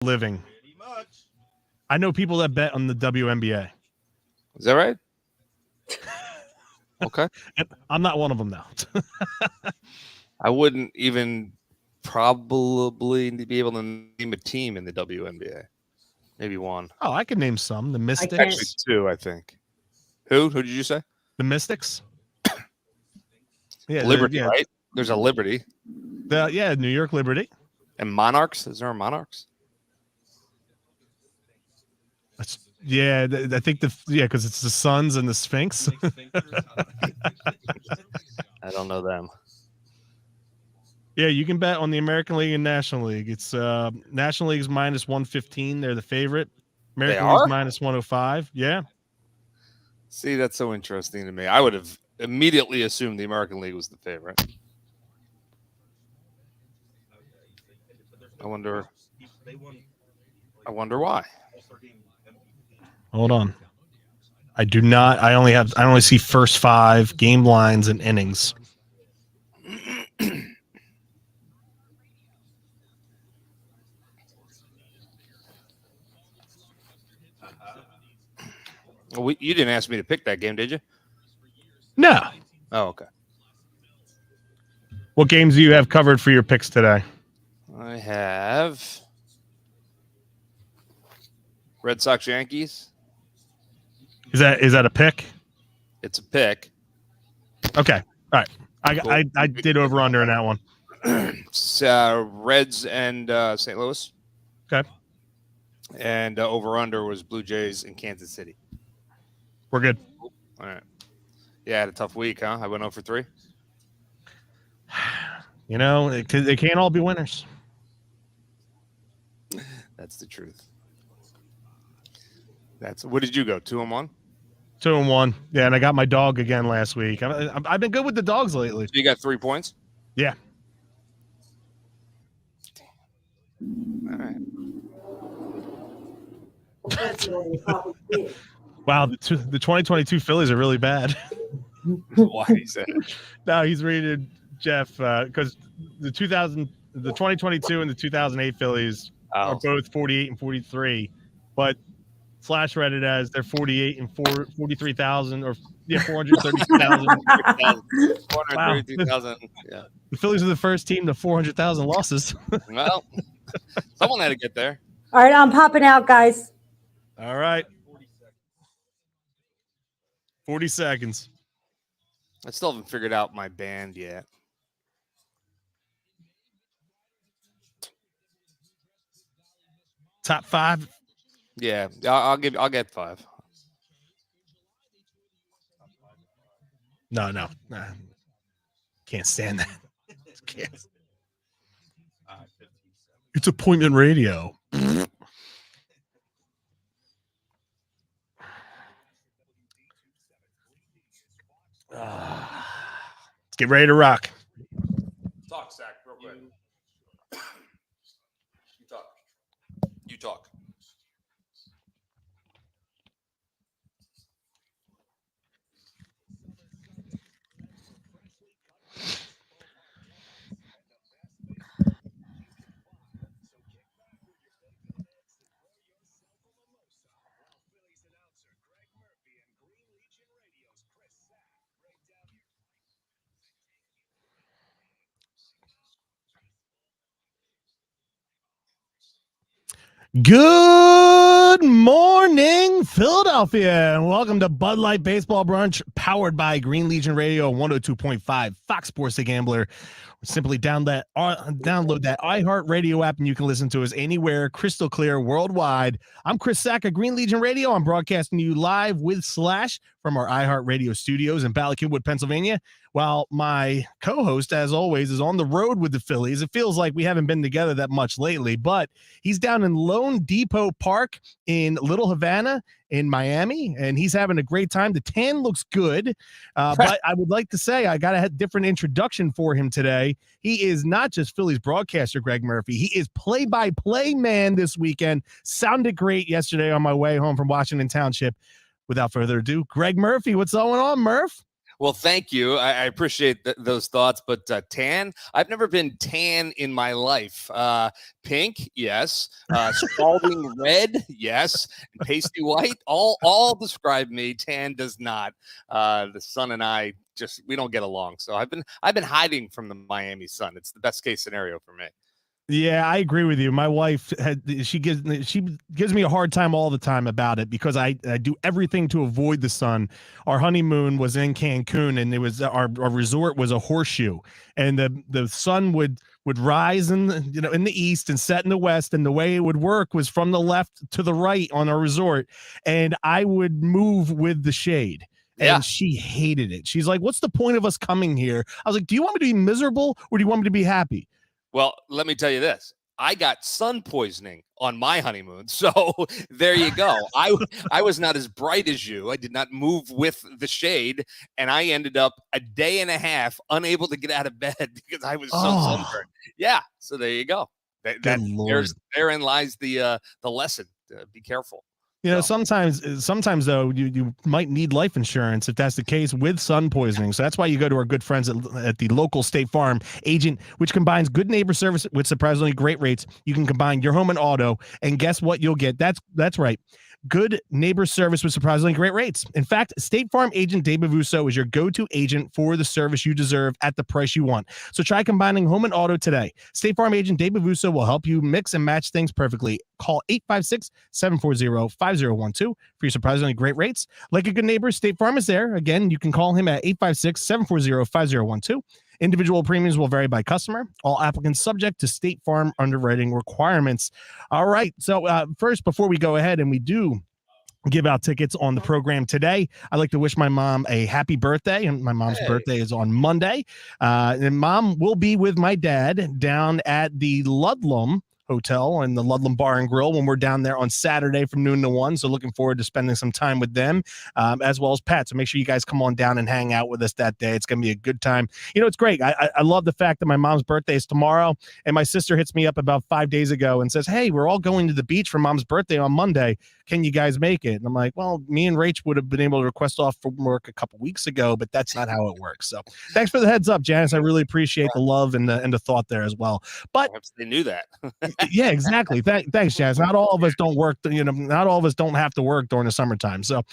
living. I know people that bet on the WNBA. Is that right? Okay. I'm not one of them now. I wouldn't even probably be able to name a team in the WNBA. Maybe one. Oh, I could name some. The Mystics. Actually, two, I think. Who did you say? The Mystics. Yeah, Liberty, right? There's a Liberty. New York Liberty. And Monarchs? Is there a Monarchs? I think because it's the Suns and the Sphinx. I don't know them. Yeah, you can bet on the American League and National League. It's National League's minus 115. They're the favorite. American League's minus 105. Yeah. See, that's so interesting to me. I would have immediately assumed the American League was the favorite. I wonder why. Hold on. I do not. I only see first 5 game lines and innings. You didn't ask me to pick that game, did you? No. Oh, okay. What games do you have covered for your picks today? I have Red Sox Yankees. Is that a pick? It's a pick. Okay. All right. I did over under in that one. It's, Reds and St. Louis. Okay. And over under was Blue Jays in Kansas City. We're good. All right. Yeah, I had a tough week, huh? I went 0 for 3. You know, they can't all be winners. That's the truth. What did you go? 2-1? 2-1. Yeah, and I got my dog again last week. I've been good with the dogs lately. So you got 3 points? Yeah. All right. Wow, the 2022 Phillies are really bad. Why is that? No, he's rated Jeff because the 2022 and the 2008 Phillies are both 48 and 43, but Flash read it as they're 48 and 43,000 or 432,000. 432,000. Yeah. The Phillies are the first team to 400,000 losses. Well, someone had to get there. All right, I'm popping out, guys. All right. 40 seconds. I still haven't figured out my band yet. Top 5. Yeah, I'll get 5. No. Can't stand that. Can't. It's appointment radio. Let's get ready to rock. Talk, Zach, real quick. You talk. Good morning, Philadelphia, and welcome to Bud Light Baseball Brunch, powered by Green Legion Radio 102.5 Fox Sports The Gambler. Simply download that iHeartRadio app, and you can listen to us anywhere, crystal clear, worldwide. I'm Chris Sack of Green Legion Radio. I'm broadcasting you live with Slash from our iHeartRadio studios in Bala Cynwyd, Pennsylvania, while my co-host, as always, is on the road with the Phillies. It feels like we haven't been together that much lately, but he's down in Lone Depot Park in Little Havana in Miami, and he's having a great time. The tan looks good, but I would like to say I got a different introduction for him today. He is not just Phillies broadcaster Greg Murphy. He is play-by-play man this weekend. Sounded great yesterday on my way home from Washington Township. Without further ado, Greg Murphy. What's going on, Murph? Well, thank you. I appreciate those thoughts. But tan, I've never been tan in my life. Pink, yes. Scalding red, yes. And pasty white, all describe me. Tan does not. The sun and I we don't get along. So I've been hiding from the Miami sun. It's the best case scenario for me. Yeah, I agree with you. My wife she gives me a hard time all the time about it because I do everything to avoid the sun. Our honeymoon was in Cancun, and it was our resort was a horseshoe, and the sun would rise in the east and set in the west, and the way it would work was from the left to the right on our resort, and I would move with the shade. Yeah. And she hated it. She's like, "What's the point of us coming here?" I was like, "Do you want me to be miserable or do you want me to be happy?" Well, let me tell you this. I got sun poisoning on my honeymoon. So there you go. I was not as bright as you. I did not move with the shade. And I ended up a day and a half unable to get out of bed because I was so sunburned. Yeah. So there you go. Therein lies the lesson. Be careful. Sometimes though, you might need life insurance if that's the case with sun poisoning. So that's why you go to our good friends at the local State Farm agent, which combines good neighbor service with surprisingly great rates. You can combine your home and auto, and guess what you'll get? That's right. Good neighbor service with surprisingly great rates. In fact, State Farm agent Dave Bavuso is your go-to agent for the service you deserve at the price you want. So try combining home and auto today. State Farm agent Dave Bavuso will help you mix and match things perfectly. Call 856-740-5012 for your surprisingly great rates. Like a good neighbor, State Farm is there. Again, you can call him at 856-740-5012. Individual premiums will vary by customer. All applicants subject to State Farm underwriting requirements. All right. So first, before we go ahead and we do give out tickets on the program today, I'd like to wish my mom a happy birthday. And my mom's birthday is on Monday. And Mom will be with my dad down at the Ludlam Hotel and the Ludlam Bar and Grill when we're down there on Saturday from noon to 1. So looking forward to spending some time with them, as well as Pat. So make sure you guys come on down and hang out with us that day. It's going to be a good time. It's great. I love the fact that my mom's birthday is tomorrow, and my sister hits me up about 5 days ago and says, "Hey, we're all going to the beach for Mom's birthday on Monday. Can you guys make it?" And I'm like, "Well, me and Rach would have been able to request off from work a couple weeks ago, but that's not how it works." So thanks for the heads up, Janice. I really appreciate the love and the thought there as well. But perhaps they knew that. Yeah, exactly. Thanks, Janice. Not all of us don't work. Not all of us don't have to work during the summertime. So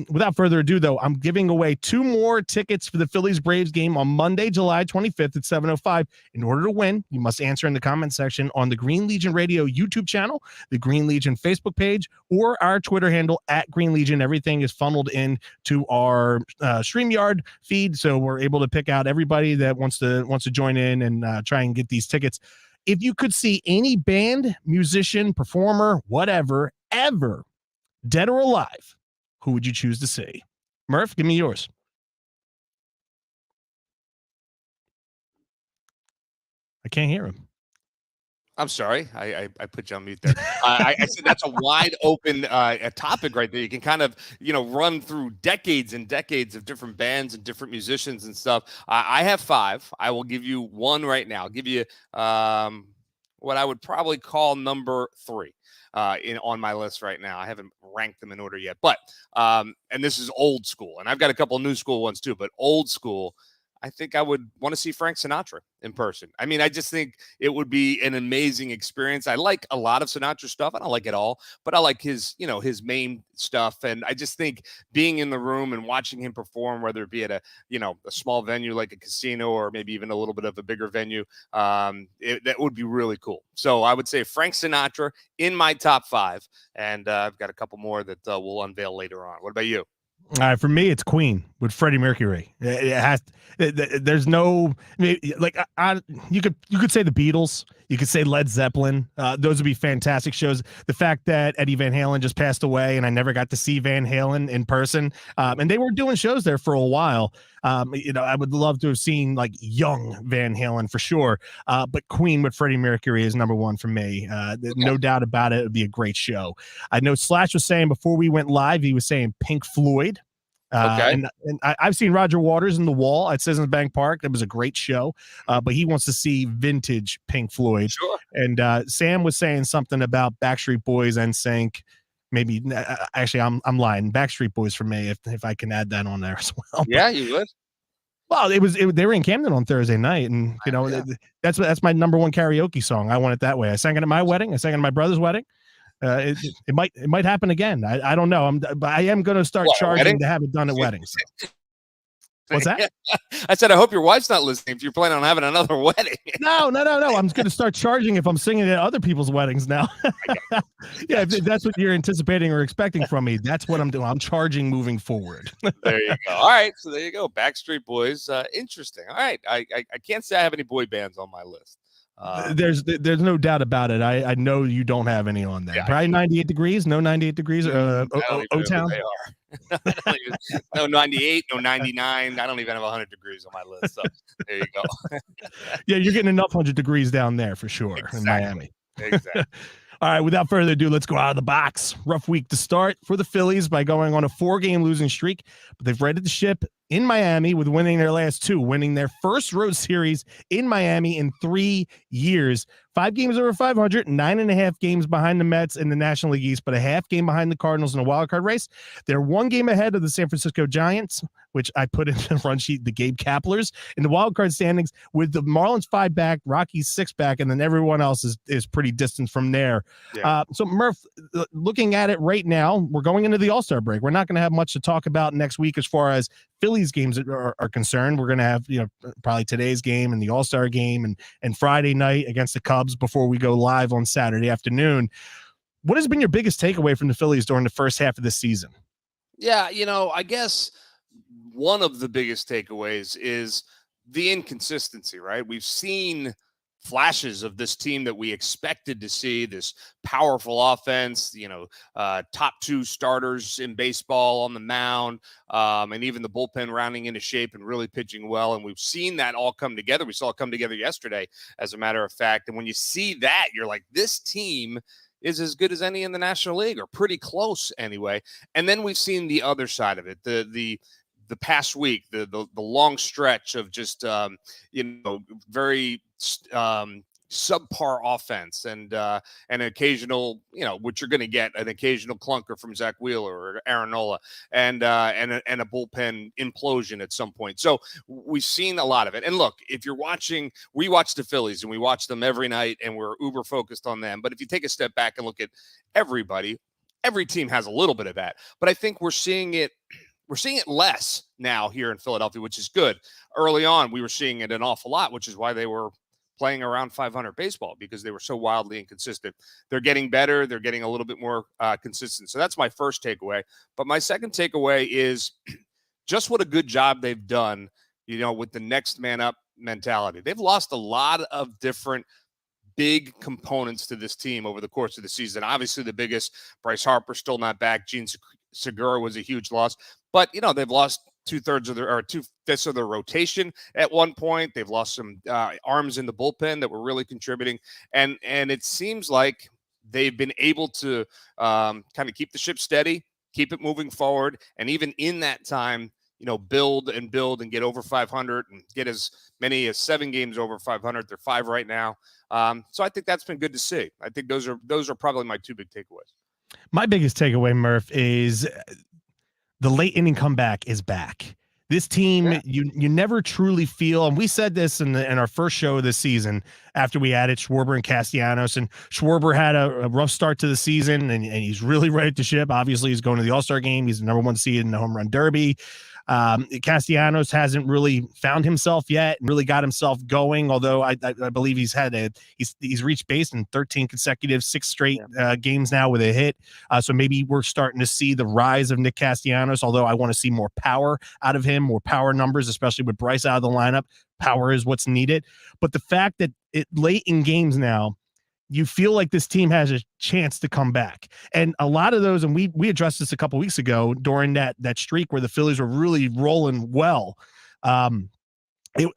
without further ado, though, I'm giving away 2 more tickets for the Phillies-Braves game on Monday, July 25th at 7:05. In order to win, you must answer in the comment section on the Green Legion Radio YouTube channel, the Green Legion Facebook page, or our Twitter handle at Green Legion. Everything is funneled in to our StreamYard feed, so we're able to pick out everybody that wants to join in and try and get these tickets. If you could see any band, musician, performer, whatever, ever, dead or alive, who would you choose to see? Murph, give me yours. I can't hear him. I'm sorry. I put you on mute there. I said that's a wide open a topic right there. You can kind of, run through decades and decades of different bands and different musicians and stuff. I have 5. I will give you one right now. I'll give you what I would probably call number 3 on my list right now. I haven't ranked them in order yet, but and this is old school. And I've got a couple of new school ones too, but old school. I think I would want to see Frank Sinatra in person. I mean, I just think it would be an amazing experience. I like a lot of Sinatra stuff. I don't like it all, but I like his main stuff. And I just think being in the room and watching him perform, whether it be at a small venue like a casino or maybe even a little bit of a bigger venue, that would be really cool. So I would say Frank Sinatra in my top 5. And I've got a couple more that we'll unveil later on. What about you? All right, for me, it's Queen with Freddie Mercury. It has. There's no like. You could say the Beatles. You could say Led Zeppelin. Those would be fantastic shows. The fact that Eddie Van Halen just passed away and I never got to see Van Halen in person, and they were doing shows there for a while. I would love to have seen like young Van Halen for sure. But Queen with Freddie Mercury is number 1 for me. No doubt about it. It would be a great show. I know Slash was saying before we went live, he was saying Pink Floyd. And I've seen Roger Waters in The Wall at Citizens Bank Park. That was a great show, but he wants to see vintage Pink Floyd. Sure. And Sam was saying something about Backstreet Boys and NSYNC. Maybe actually, I'm lying. Backstreet Boys for me, if I can add that on there as well. Yeah, you would. Well, they were in Camden on Thursday night, and that's my number one karaoke song. I want it that way. I sang it at my wedding. I sang it at my brother's wedding. It might happen again. I don't know. But I am going to start charging to have it done at weddings. What's that? I said, I hope your wife's not listening if you're planning on having another wedding. No. I'm going to start charging if I'm singing at other people's weddings now. Yeah, if that's what you're anticipating or expecting from me, that's what I'm doing. I'm charging moving forward. There you go. All right. So there you go. Backstreet Boys. Interesting. All right. I can't say I have any boy bands on my list. There's no doubt about it. I know you don't have any on there. Probably 98 degrees. No 98 degrees. O-Town. They are. No 98. No 99. I don't even have 100 degrees on my list. So there you go. Yeah, you're getting enough 100 degrees down there for sure in Miami. Exactly. All right, without further ado, let's go out of the box. Rough week to start for the Phillies by going on a 4-game losing streak, but they've righted the ship in Miami with winning their last 2, winning their first road series in Miami in 3 years. 5 games over 500, 9.5 games behind the Mets in the National League East, but a half game behind the Cardinals in a wild card race. They're 1 game ahead of the San Francisco Giants, which I put in the run sheet, the Gabe Kaplers, in the wild card standings, with the Marlins 5 back, Rockies 6 back, and then everyone else is pretty distant from there. Yeah. So Murph, looking at it right now, we're going into the All-Star break. We're not going to have much to talk about next week as far as Phillies games are concerned. We're going to have, probably today's game and the All-Star game and Friday night against the Cubs before we go live on Saturday afternoon. What has been your biggest takeaway from the Phillies during the first half of this season? Yeah, I guess one of the biggest takeaways is the inconsistency, right? We've seen flashes of this team that we expected to see, this powerful offense, top 2 starters in baseball on the mound, and even the bullpen rounding into shape and really pitching well. And we've seen that all come together. We saw it come together yesterday, as a matter of fact. And when you see that, you're like, this team is as good as any in the National League, or pretty close anyway. And then we've seen the other side of it, the past week, the long stretch of just very subpar offense and an occasional, which you're going to get an occasional clunker from Zach Wheeler or Aaron Nola, and a bullpen implosion at some point. So we've seen a lot of it. And look, if you're watching, we watch the Phillies and we watch them every night and we're uber focused on them. But if you take a step back and look at everybody, every team has a little bit of that. But I think we're seeing it less now here in Philadelphia, which is good. Early on, we were seeing it an awful lot, which is why they were playing around 500 baseball, because they were so wildly inconsistent. They're getting better. They're getting a little bit more consistent. So that's my first takeaway. But my second takeaway is just what a good job they've done, with the next man up mentality. They've lost a lot of different big components to this team over the course of the season. Obviously, the biggest, Bryce Harper, still not back. Gene Segura was a huge loss. But, they've lost 2/5 of their rotation at one point. They've lost some arms in the bullpen that were really contributing. And it seems like they've been able to kind of keep the ship steady, keep it moving forward. And even in that time, build and get over 500 and get as many as 7 games over 500. They're 5 right now. So I think that's been good to see. I think those are probably my 2 big takeaways. My biggest takeaway, Murph, is the late inning comeback is back. This team, you never truly feel, and we said this in our first show of this season after we added Schwarber and Castellanos, and Schwarber had a rough start to the season, and he's really ready to ship. Obviously, he's going to the All-Star game. He's the number 1 seed in the home run derby. Castellanos hasn't really found himself yet, really got himself going, although I believe he's reached base in 13 consecutive 6 straight games now with a hit. So maybe we're starting to see the rise of Nick Castellanos, although I want to see more power out of him, more power numbers, especially with Bryce out of the lineup. Power is what's needed. But the fact that late in games now, you feel like this team has a chance to come back. And a lot of those, and we addressed this a couple weeks ago during that streak where the Phillies were really rolling well. A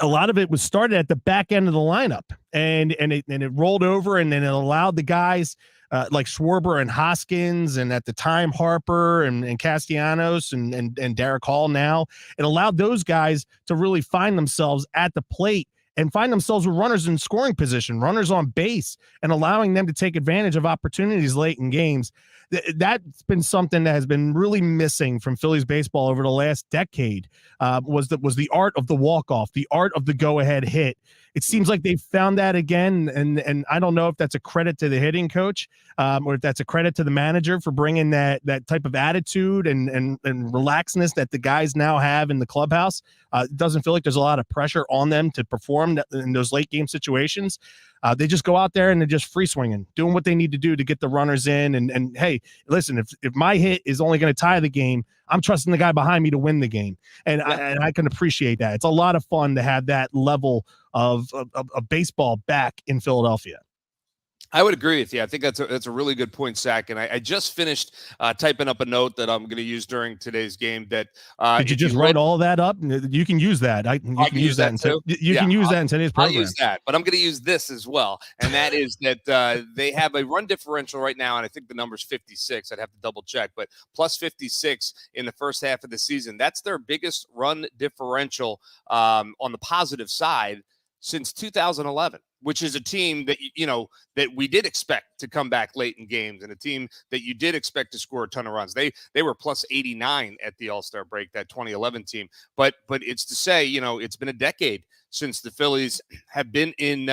lot of it was started at the back end of the lineup, and it rolled over, and then it allowed the guys like Schwarber and Hoskins, and at the time Harper and Castellanos and Derek Hall now, it allowed those guys to really find themselves at the plate and find themselves with runners in scoring position, runners on base, and allowing them to take advantage of opportunities late in games. That's been something that has been really missing from Phillies baseball over the last decade. Was the art of the walk-off, the art of the go-ahead hit. It seems like they've found that again, and I don't know if that's a credit to the hitting coach, or if that's a credit to the manager for bringing that type of attitude and relaxedness that the guys now have in the clubhouse. It doesn't feel like there's a lot of pressure on them to perform in those late game situations. They just go out there and they're just free swinging, doing what they need to do to get the runners in. And hey, listen, if my hit is only going to tie the game, I'm trusting the guy behind me to win the game. And I can appreciate that. It's a lot of fun to have that level of baseball back in Philadelphia. I would agree with you. I think that's a really good point, Zach. And I just finished typing up a note that I'm going to use during today's game. That did you just write all that up? You can use that. You can use that in today's program. I'll use that, but I'm going to use this as well. And that is that they have a run differential right now, and I think the number's 56. I'd have to double check, but plus 56 in the first half of the season. That's their biggest run differential on the positive side since 2011, which is a team that, that we did expect to come back late in games, and a team that you did expect to score a ton of runs. They were plus 89 at the All-Star break, that 2011 team. But it's to say, it's been a decade since the Phillies have been in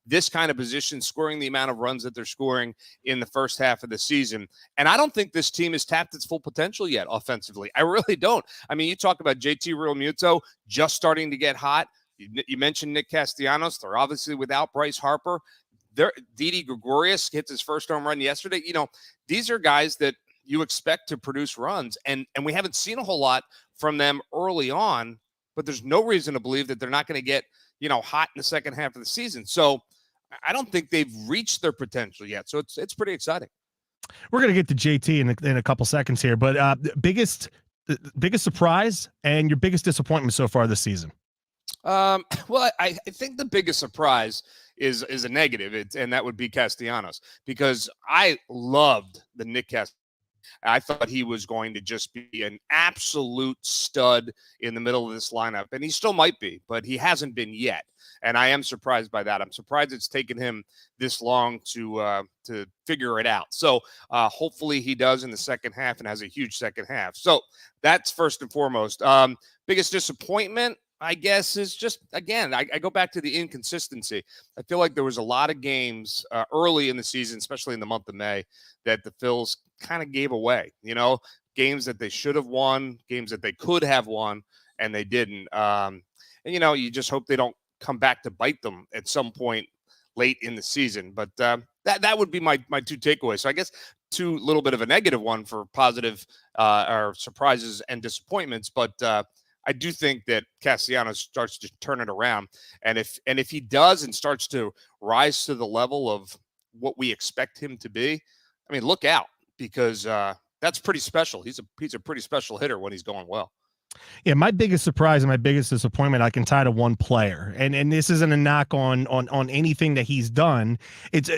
this kind of position, scoring the amount of runs that they're scoring in the first half of the season. And I don't think this team has tapped its full potential yet offensively. I really don't. I mean, you talk about JT Realmuto just starting to get hot. You mentioned Nick Castellanos. They're obviously without Bryce Harper. Didi Gregorius hits his first home run yesterday. These are guys that you expect to produce runs, and we haven't seen a whole lot from them early on, but there's no reason to believe that they're not going to get, hot in the second half of the season. So I don't think they've reached their potential yet. So it's pretty exciting. We're going to get to JT in a couple seconds here, but biggest surprise and your biggest disappointment so far this season? Well, I think the biggest surprise is a negative, and that would be Castellanos, because I loved the Nick Castellanos. I thought he was going to just be an absolute stud in the middle of this lineup, and he still might be, but he hasn't been yet. And I am surprised by that. I'm surprised it's taken him this long to figure it out. So hopefully he does in the second half and has a huge second half. So that's first and foremost. Biggest disappointment, I guess, is just, again, I go back to the inconsistency. I feel like there was a lot of games early in the season, especially in the month of May, that the Phils kind of gave away, games that they should have won, games that they could have won, and they didn't. And, you just hope they don't come back to bite them at some point late in the season. But that would be my two takeaways. So I guess two little bit of a negative one for positive or surprises and disappointments. But I do think that Castellanos starts to turn it around. And if he does and starts to rise to the level of what we expect him to be, I mean, look out, because that's pretty special. He's a pretty special hitter when he's going well. Yeah, my biggest surprise and my biggest disappointment I can tie to one player, and this isn't a knock on anything that he's done. It's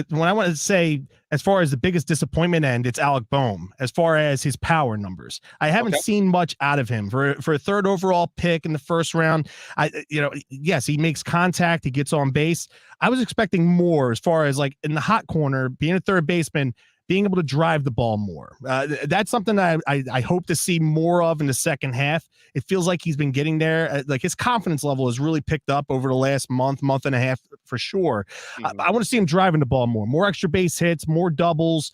when I want to say, as far as the biggest disappointment end, it's Alec Baume. As far as his power numbers, I haven't seen much out of him for a third overall pick in the first round. Yes, he makes contact, he gets on base. I was expecting more as far as like in the hot corner, being a third baseman, being able to drive the ball more. That's something that I hope to see more of in the second half. It feels like he's been getting there. Like his confidence level has really picked up over the last month and a half for sure. Mm-hmm. I want to see him driving the ball more extra base hits, more doubles,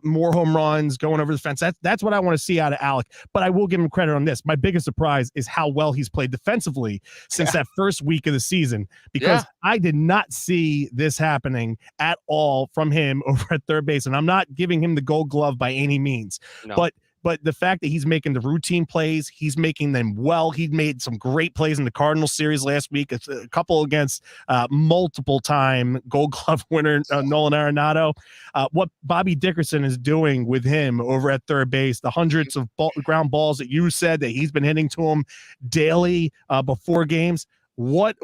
more home runs, going over the fence. That's what I want to see out of Alec. But I will give him credit on this. My biggest surprise is how well he's played defensively since that first week of the season, because I did not see this happening at all from him over at third base. And I'm not giving him the gold glove by any means, but the fact that he's making the routine plays, he's making them well. He made some great plays in the Cardinals series last week, a couple against multiple-time Gold Glove winner Nolan Arenado. What Bobby Dickerson is doing with him over at third base, the hundreds of ground balls that you said that he's been hitting to him daily before games. what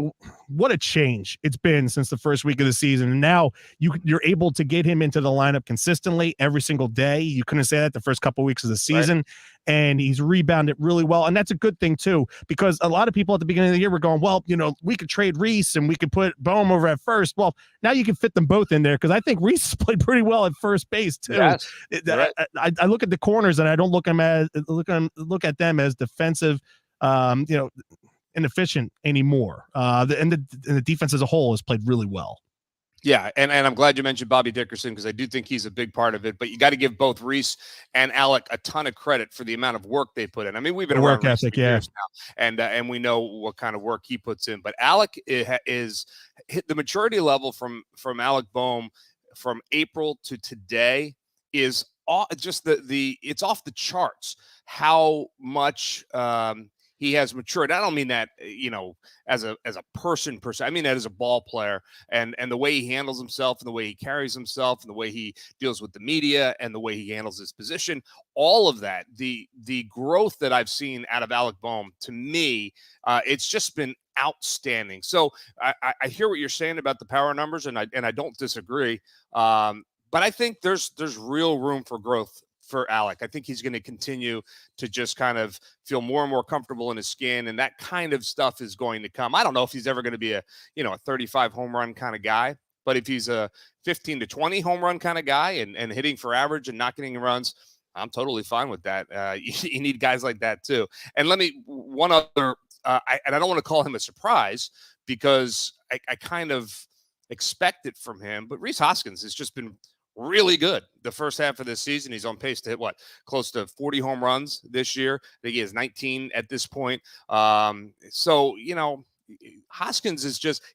a change it's been since the first week of the season. And now you're able to get him into the lineup consistently every single day. You couldn't say that the first couple of weeks of the season, right. And he's rebounded really well. And that's a good thing too, because a lot of people at the beginning of the year were going, well, we could trade Reese and we could put Baume over at first. Well, now you can fit them both in there, because I think Reese played pretty well at first base too. Yes, right. I look at the corners and I don't look at them as defensive, inefficient anymore. And the defense as a whole has played really well. Yeah, and I'm glad you mentioned Bobby Dickerson, because I do think he's a big part of it. But you got to give both Reese and Alec a ton of credit for the amount of work they put in. I mean, we've been around Reese for years now, and we know what kind of work he puts in. But Alec is hit the maturity level from Alec Baume from April to today is just it's off the charts how much he has matured. I don't mean that, as a person per se. I mean that as a ball player, and the way he handles himself, and the way he carries himself, and the way he deals with the media, and the way he handles his position. All of that, the growth that I've seen out of Alec Baume, to me, it's just been outstanding. So I hear what you're saying about the power numbers, and I don't disagree. But I think there's real room for growth for Alec. I think he's going to continue to just kind of feel more and more comfortable in his skin, and that kind of stuff is going to come. I don't know if he's ever going to be a 35 home run kind of guy, but if he's a 15 to 20 home run kind of guy and hitting for average and not getting runs, I'm totally fine with that. You need guys like that too. And one other, I don't want to call him a surprise, because I kind of expect it from him, but Reese Hoskins has just been really good the first half of this season. He's on pace to hit close to 40 home runs this year. I think he has 19 at this point. So Hoskins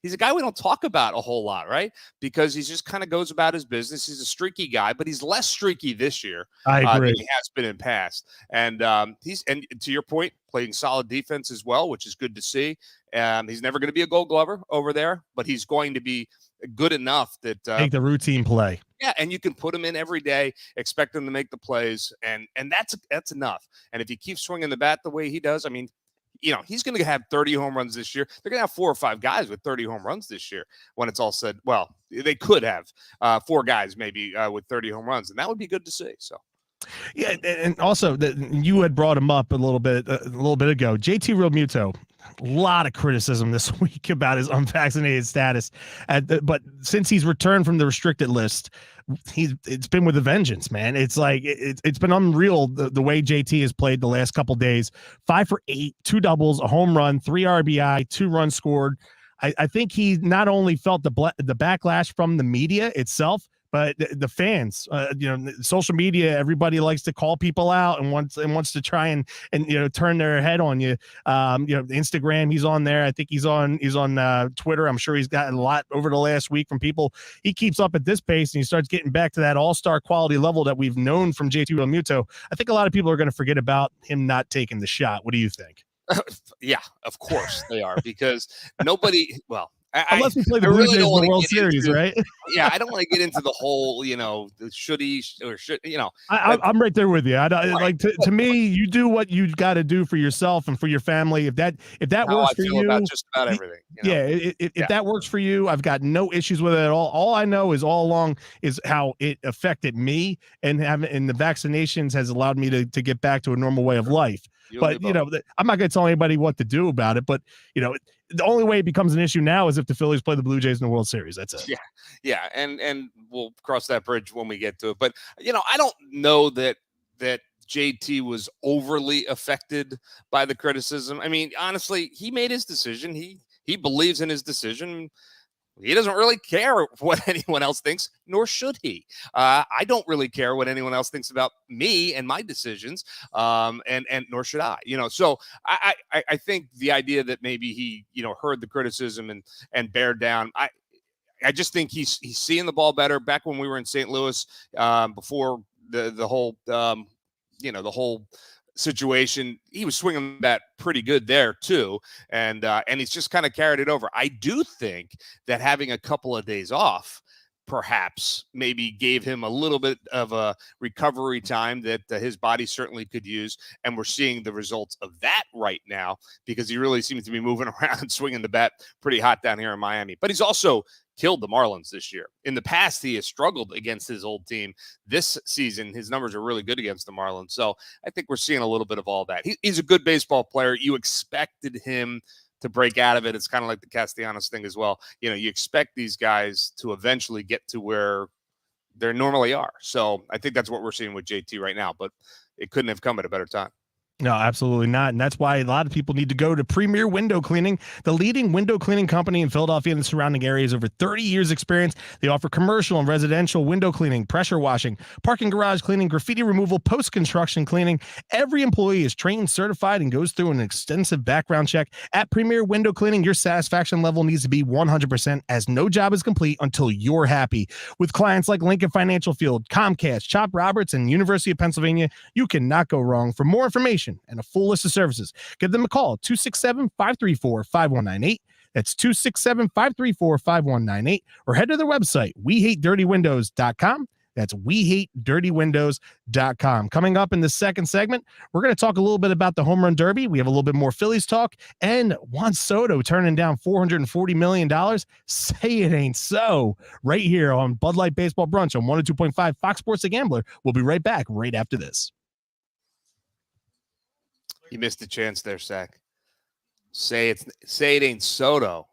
he's a guy we don't talk about a whole lot, right? Because he just kind of goes about his business. He's a streaky guy, but he's less streaky this year than he has been in past. And and to your point, playing solid defense as well, which is good to see. He's never going to be a Gold Glover over there, but he's going to be good enough that make the routine play. Yeah, and you can put him in every day, expect him to make the plays, and that's enough. And if he keeps swinging the bat the way he does, I mean, he's going to have 30 home runs this year. They're going to have 4 or 5 guys with 30 home runs this year when it's all said. Well, they could have 4 guys maybe with 30 home runs, and that would be good to see. So. Yeah, and also that you had brought him up a little bit ago. JT Realmuto, a lot of criticism this week about his unvaccinated status, but since he's returned from the restricted list, it's been with a vengeance, man. It's like it's been unreal the way JT has played the last couple days. 5 for 8, 2 doubles, a home run, 3 RBI, 2 runs scored. I think he not only felt the backlash from the media itself, but the fans, social media, everybody likes to call people out and wants to try and turn their head on you. Instagram, he's on there. I think he's on Twitter. I'm sure he's gotten a lot over the last week from people. He keeps up at this pace and he starts getting back to that all-star quality level that we've known from JT Realmuto. I think a lot of people are going to forget about him not taking the shot. What do you think? Yeah, of course they are, because nobody. Well. Unless we play the Blue Jays in the World Series, right? Yeah, I don't want to get into the whole, should he or should, I'm right there with you. Like to me, you do what you got to do for yourself and for your family. If that works for you, about just about everything. Yeah, if that works for you, I've got no issues with it at all. All I know is all along is how it affected me, and the vaccinations has allowed me to get back to a normal way of life. But I'm not going to tell anybody what to do about it. But the only way it becomes an issue now is if the Phillies play the Blue Jays in the World Series. That's it. Yeah, and we'll cross that bridge when we get to it. But I don't know that JT was overly affected by the criticism. I mean, honestly, he made his decision. He believes in his decision. He doesn't really care what anyone else thinks, nor should he. I don't really care what anyone else thinks about me and my decisions, and nor should I. So I think the idea that maybe he heard the criticism and bared down. I just think he's seeing the ball better. Back when we were in St. Louis, before the whole the whole situation, he was swinging that pretty good there too, and he's just kind of carried it over. I do think that having a couple of days off perhaps maybe gave him a little bit of a recovery time that his body certainly could use. And we're seeing the results of that right now because he really seems to be moving around and swinging the bat pretty hot down here in Miami. But he's also killed the Marlins this year. In the past, he has struggled against his old team. This season, his numbers are really good against the Marlins. So I think we're seeing a little bit of all that. He's a good baseball player. You expected him to break out of it. It's kind of like the Castellanos thing as well. You expect these guys to eventually get to where they normally are. So I think that's what we're seeing with JT right now, but it couldn't have come at a better time. No, absolutely not. And that's why a lot of people need to go to Premier Window Cleaning, the leading window cleaning company in Philadelphia and the surrounding areas. Over 30 years experience. They offer commercial and residential window cleaning, pressure washing, parking garage cleaning, graffiti removal, post-construction cleaning. Every employee is trained, certified, and goes through an extensive background check. At Premier Window Cleaning, your satisfaction level needs to be 100%, as no job is complete until you're happy. With clients like Lincoln Financial Field, Comcast, Chop Roberts, and University of Pennsylvania, you cannot go wrong. For more information and a full list of services, give them a call, 267-534-5198. That's 267-534-5198, or head to their website, wehatedirtywindows.com. That's wehatedirtywindows.com. Coming up in the second segment, we're going to talk a little bit about the home run derby. We have a little bit more Phillies talk, and Juan Soto turning down $440 million. Say it ain't so. Right here on Bud Light Baseball Brunch on 102.5 Fox Sports The Gambler. We'll be right back right after this. You missed a chance there, Sack. Say it ain't Soto.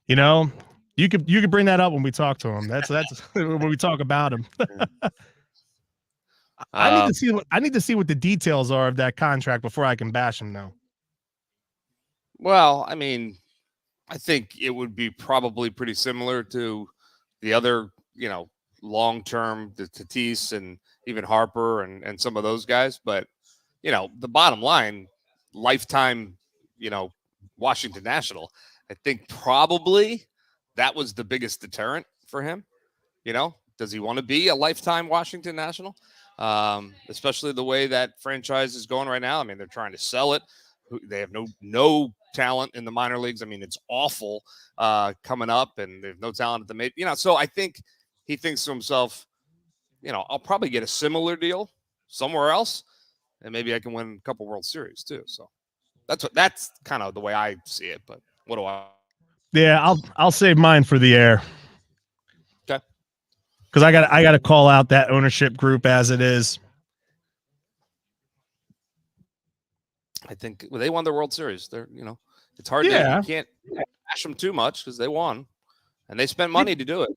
You know, you could bring that up when we talk to him. That's when we talk about him. I need to see what the details are of that contract before I can bash him now. Well, I mean, I think it would be probably pretty similar to the other, long-term, the Tatis and even Harper and some of those guys. But, the bottom line, lifetime, Washington National, I think probably that was the biggest deterrent for him. Does he want to be a lifetime Washington National? Especially the way that franchise is going right now. I mean, they're trying to sell it. They have no talent in the minor leagues. I mean, it's awful coming up, and there's no talent at the major. So I think he thinks to himself, I'll probably get a similar deal somewhere else, and maybe I can win a couple World Series too. So that's kind of the way I see it. But what do I? Yeah, I'll save mine for the air. Okay. Because I got to call out that ownership group as it is. I think they won the World Series. They're it's hard. Yeah. You can't bash them too much because they won, and they spent money to do it.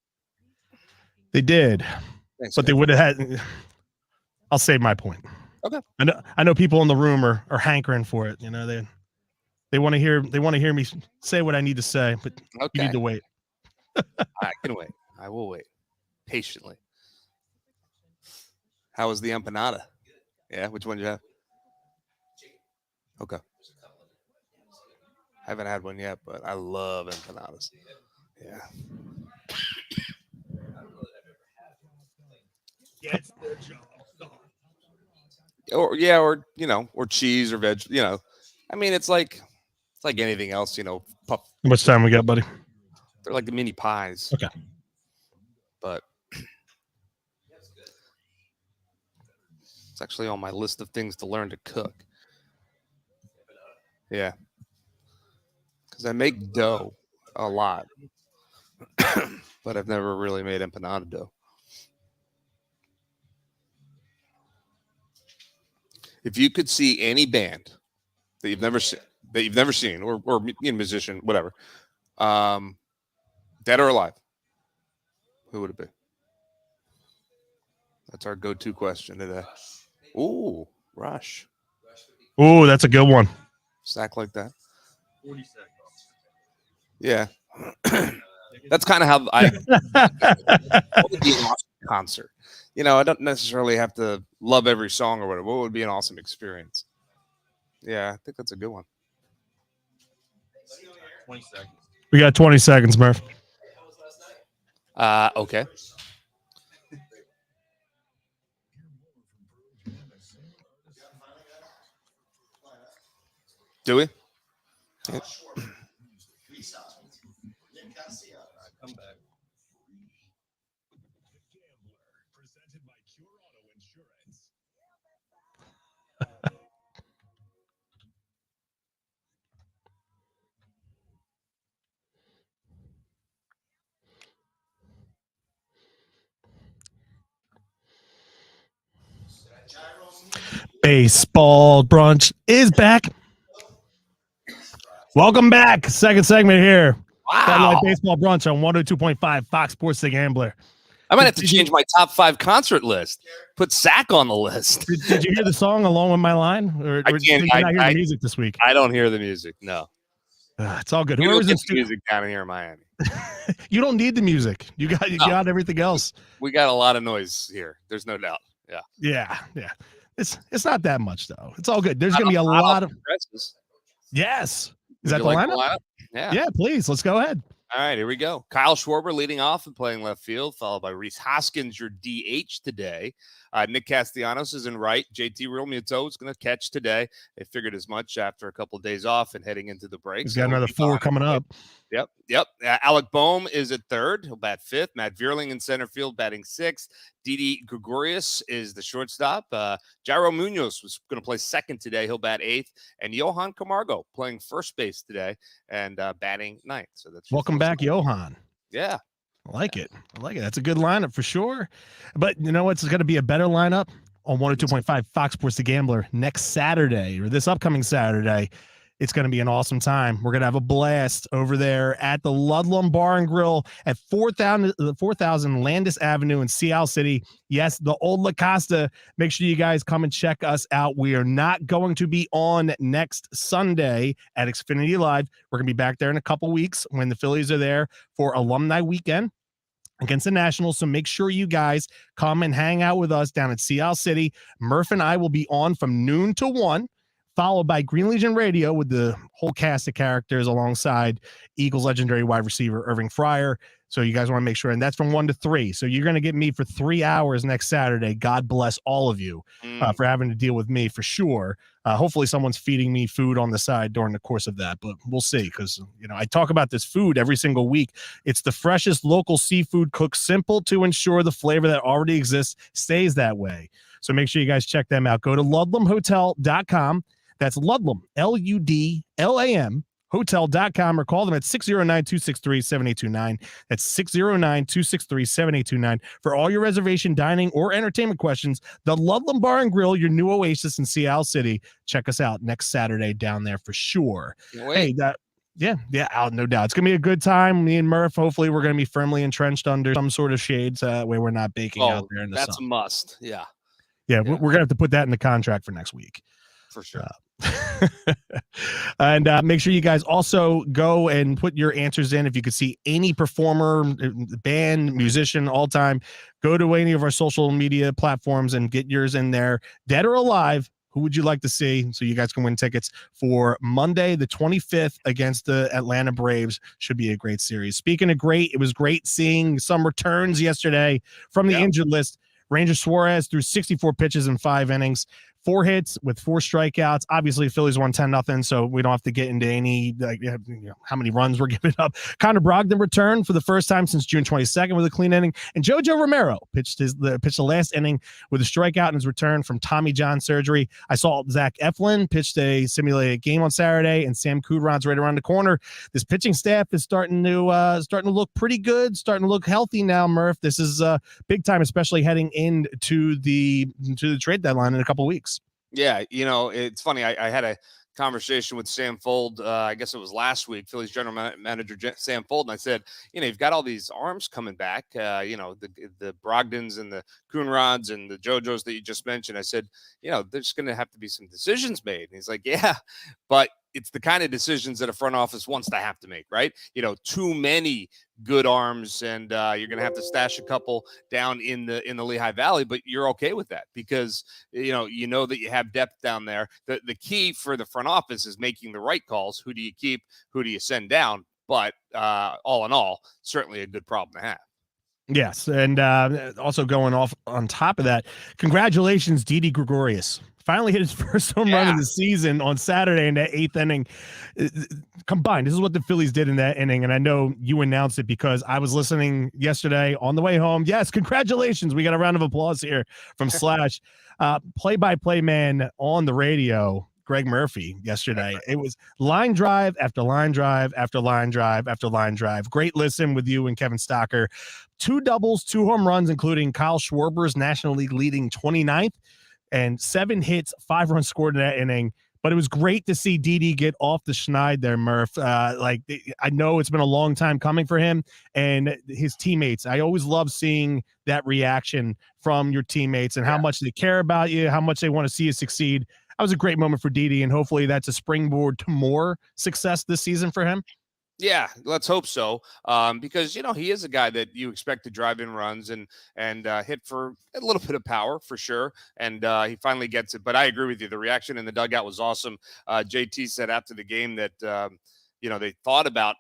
They did. Thanks, but guys. they would have had. I'll save my point. Okay. I know people in the room are hankering for it. They want to hear me say what I need to say, but Okay. you need to wait. I can wait. I will wait patiently. How was the empanada? Yeah, which one did you have? Okay. I haven't had one yet, but I love empanadas. Yeah. Or cheese or veg. I mean, it's like anything else. How much time we got, buddy? They're like the mini pies. Okay. But it's actually on my list of things to learn to cook. Yeah. Because I make dough a lot. But I've never really made empanada dough. If you could see any band that you've never seen, or musician, whatever, dead or alive, who would it be? That's our go-to question today. Ooh, Rush. Ooh, that's a good one. Stack like that. 40 seconds. Yeah. That's kind of how I would be an awesome concert. I don't necessarily have to love every song or whatever. What would be an awesome experience? Yeah, I think that's a good one. 20 seconds. We got 20 seconds, Murph. Okay. Do we? Yeah. Baseball brunch is back. Welcome back. Second segment here. Bud Light Wow. Baseball brunch on 102.5 Fox Sports The Gambler. I might have to change my top 5 concert list. Put Sack on the list. Did you hear the song along with my line? Or I did can't. you not hear the music this week? I don't hear the music. No. It's all good. You Whoever's don't in get the music down here in Miami. you don't need the music. You got everything else. We got a lot of noise here. There's no doubt. Yeah. It's not that much though. It's all good. There's gonna be a lot of dresses. Yes. Would Is that you the like lineup? Yeah. Yeah, please. Let's go ahead. All right, here we go. Kyle Schwarber leading off and playing left field, followed by Reese Hoskins, your DH today. Nick Castellanos is in right. JT Realmuto is going to catch today. They figured as much after a couple of days off and heading into the break. He's got another 4 coming up. Yep. Alec Baume is at third. He'll bat fifth. Matt Vierling in center field batting sixth. Didi Gregorius is the shortstop. Jairo Munoz was going to play second today. He'll bat eighth. And Johan Camargo playing first base today and batting ninth. So that's welcome back, Johan. Yeah. I like it. That's a good lineup for sure. But you know what's going to be a better lineup on 102.5 Fox Sports The Gambler next Saturday or this upcoming Saturday. It's going to be an awesome time. We're going to have a blast over there at the Ludlam Bar and Grill at 4000 Landis Avenue in Sea Isle City. Yes, the old La Costa. Make sure you guys come and check us out. We are not going to be on next Sunday at Xfinity Live. We're going to be back there in a couple weeks when the Phillies are there for Alumni Weekend against the Nationals. So make sure you guys come and hang out with us down at Sea Isle City. Murph and I will be on from noon to 1. Followed by Green Legion Radio with the whole cast of characters alongside Eagles legendary wide receiver Irving Fryer. So you guys want to make sure, and that's from 1 to 3. So you're going to get me for 3 hours next Saturday. God bless all of you for having to deal with me for sure. Hopefully someone's feeding me food on the side during the course of that, but we'll see. Because, I talk about this food every single week. It's the freshest local seafood cooked simple to ensure the flavor that already exists stays that way. So make sure you guys check them out. Go to ludlamhotel.com. That's Ludlam, Ludlam, hotel.com, or call them at 609-263-7829. That's 609-263-7829 for all your reservation, dining, or entertainment questions. The Ludlam Bar and Grill, your new oasis in Sea Isle City. Check us out next Saturday down there for sure. Hey, no doubt. It's going to be a good time. Me and Murph, hopefully we're going to be firmly entrenched under some sort of shade so that way we're not baking out there in the sun. That's a must. Yeah. We're going to have to put that in the contract for next week. For sure. And make sure you guys also go and put your answers in. If you could see any performer, band, musician, all time, go to any of our social media platforms and get yours in there. Dead or alive, who would you like to see? So you guys can win tickets for Monday, the 25th against the Atlanta Braves. Should be a great series. Speaking of great, it was great seeing some returns yesterday from the injured list. Ranger Suarez threw 64 pitches in 5 innings. 4 hits with 4 strikeouts. Obviously, Phillies won 10-0, so we don't have to get into any how many runs we're giving up. Connor Brogdon returned for the first time since June 22nd with a clean inning, and JoJo Romero pitched the last inning with a strikeout in his return from Tommy John surgery. I saw Zach Eflin pitched a simulated game on Saturday, and Sam Kudron's right around the corner. This pitching staff is starting to look pretty good, starting to look healthy now. Murph, this is big time, especially heading into the trade deadline in a couple weeks. Yeah, it's funny. I had a conversation with Sam Fold. I guess it was last week, Phillies general manager Sam Fold, and I said, you've got all these arms coming back. The Brogdons and the Coonrods and the JoJos that you just mentioned. I said, there's going to have to be some decisions made. And he's like, yeah, but it's the kind of decisions that a front office wants to have to make, right? Too many good arms, and you're going to have to stash a couple down in the Lehigh Valley, but you're okay with that because you know that you have depth down there. The key for the front office is making the right calls. Who do you keep? Who do you send down? But all in all, certainly a good problem to have. Yes, and also going off on top of that, congratulations, Didi Gregorius. finally hit his first home run of the season on Saturday in that 8th inning. Combined, this is what the Phillies did in that inning, and I know you announced it because I was listening yesterday on the way home. Yes, congratulations. We got a round of applause here from Slash. Play-by-play man on the radio, Greg Murphy, yesterday. It was line drive after line drive after line drive after line drive. Great listen with you and Kevin Stocker. 2 doubles, 2 home runs, including Kyle Schwarber's National League leading 29th, and 7 hits, 5 runs scored in that inning. But it was great to see Didi get off the schneid there, Murph. I know it's been a long time coming for him and his teammates. I always love seeing that reaction from your teammates and how much they care about you, how much they want to see you succeed. That was a great moment for Didi, and hopefully that's a springboard to more success this season for him. Yeah, let's hope so. Because he is a guy that you expect to drive in runs and hit for a little bit of power for sure. And he finally gets it. But I agree with you. The reaction in the dugout was awesome. JT said after the game that they thought about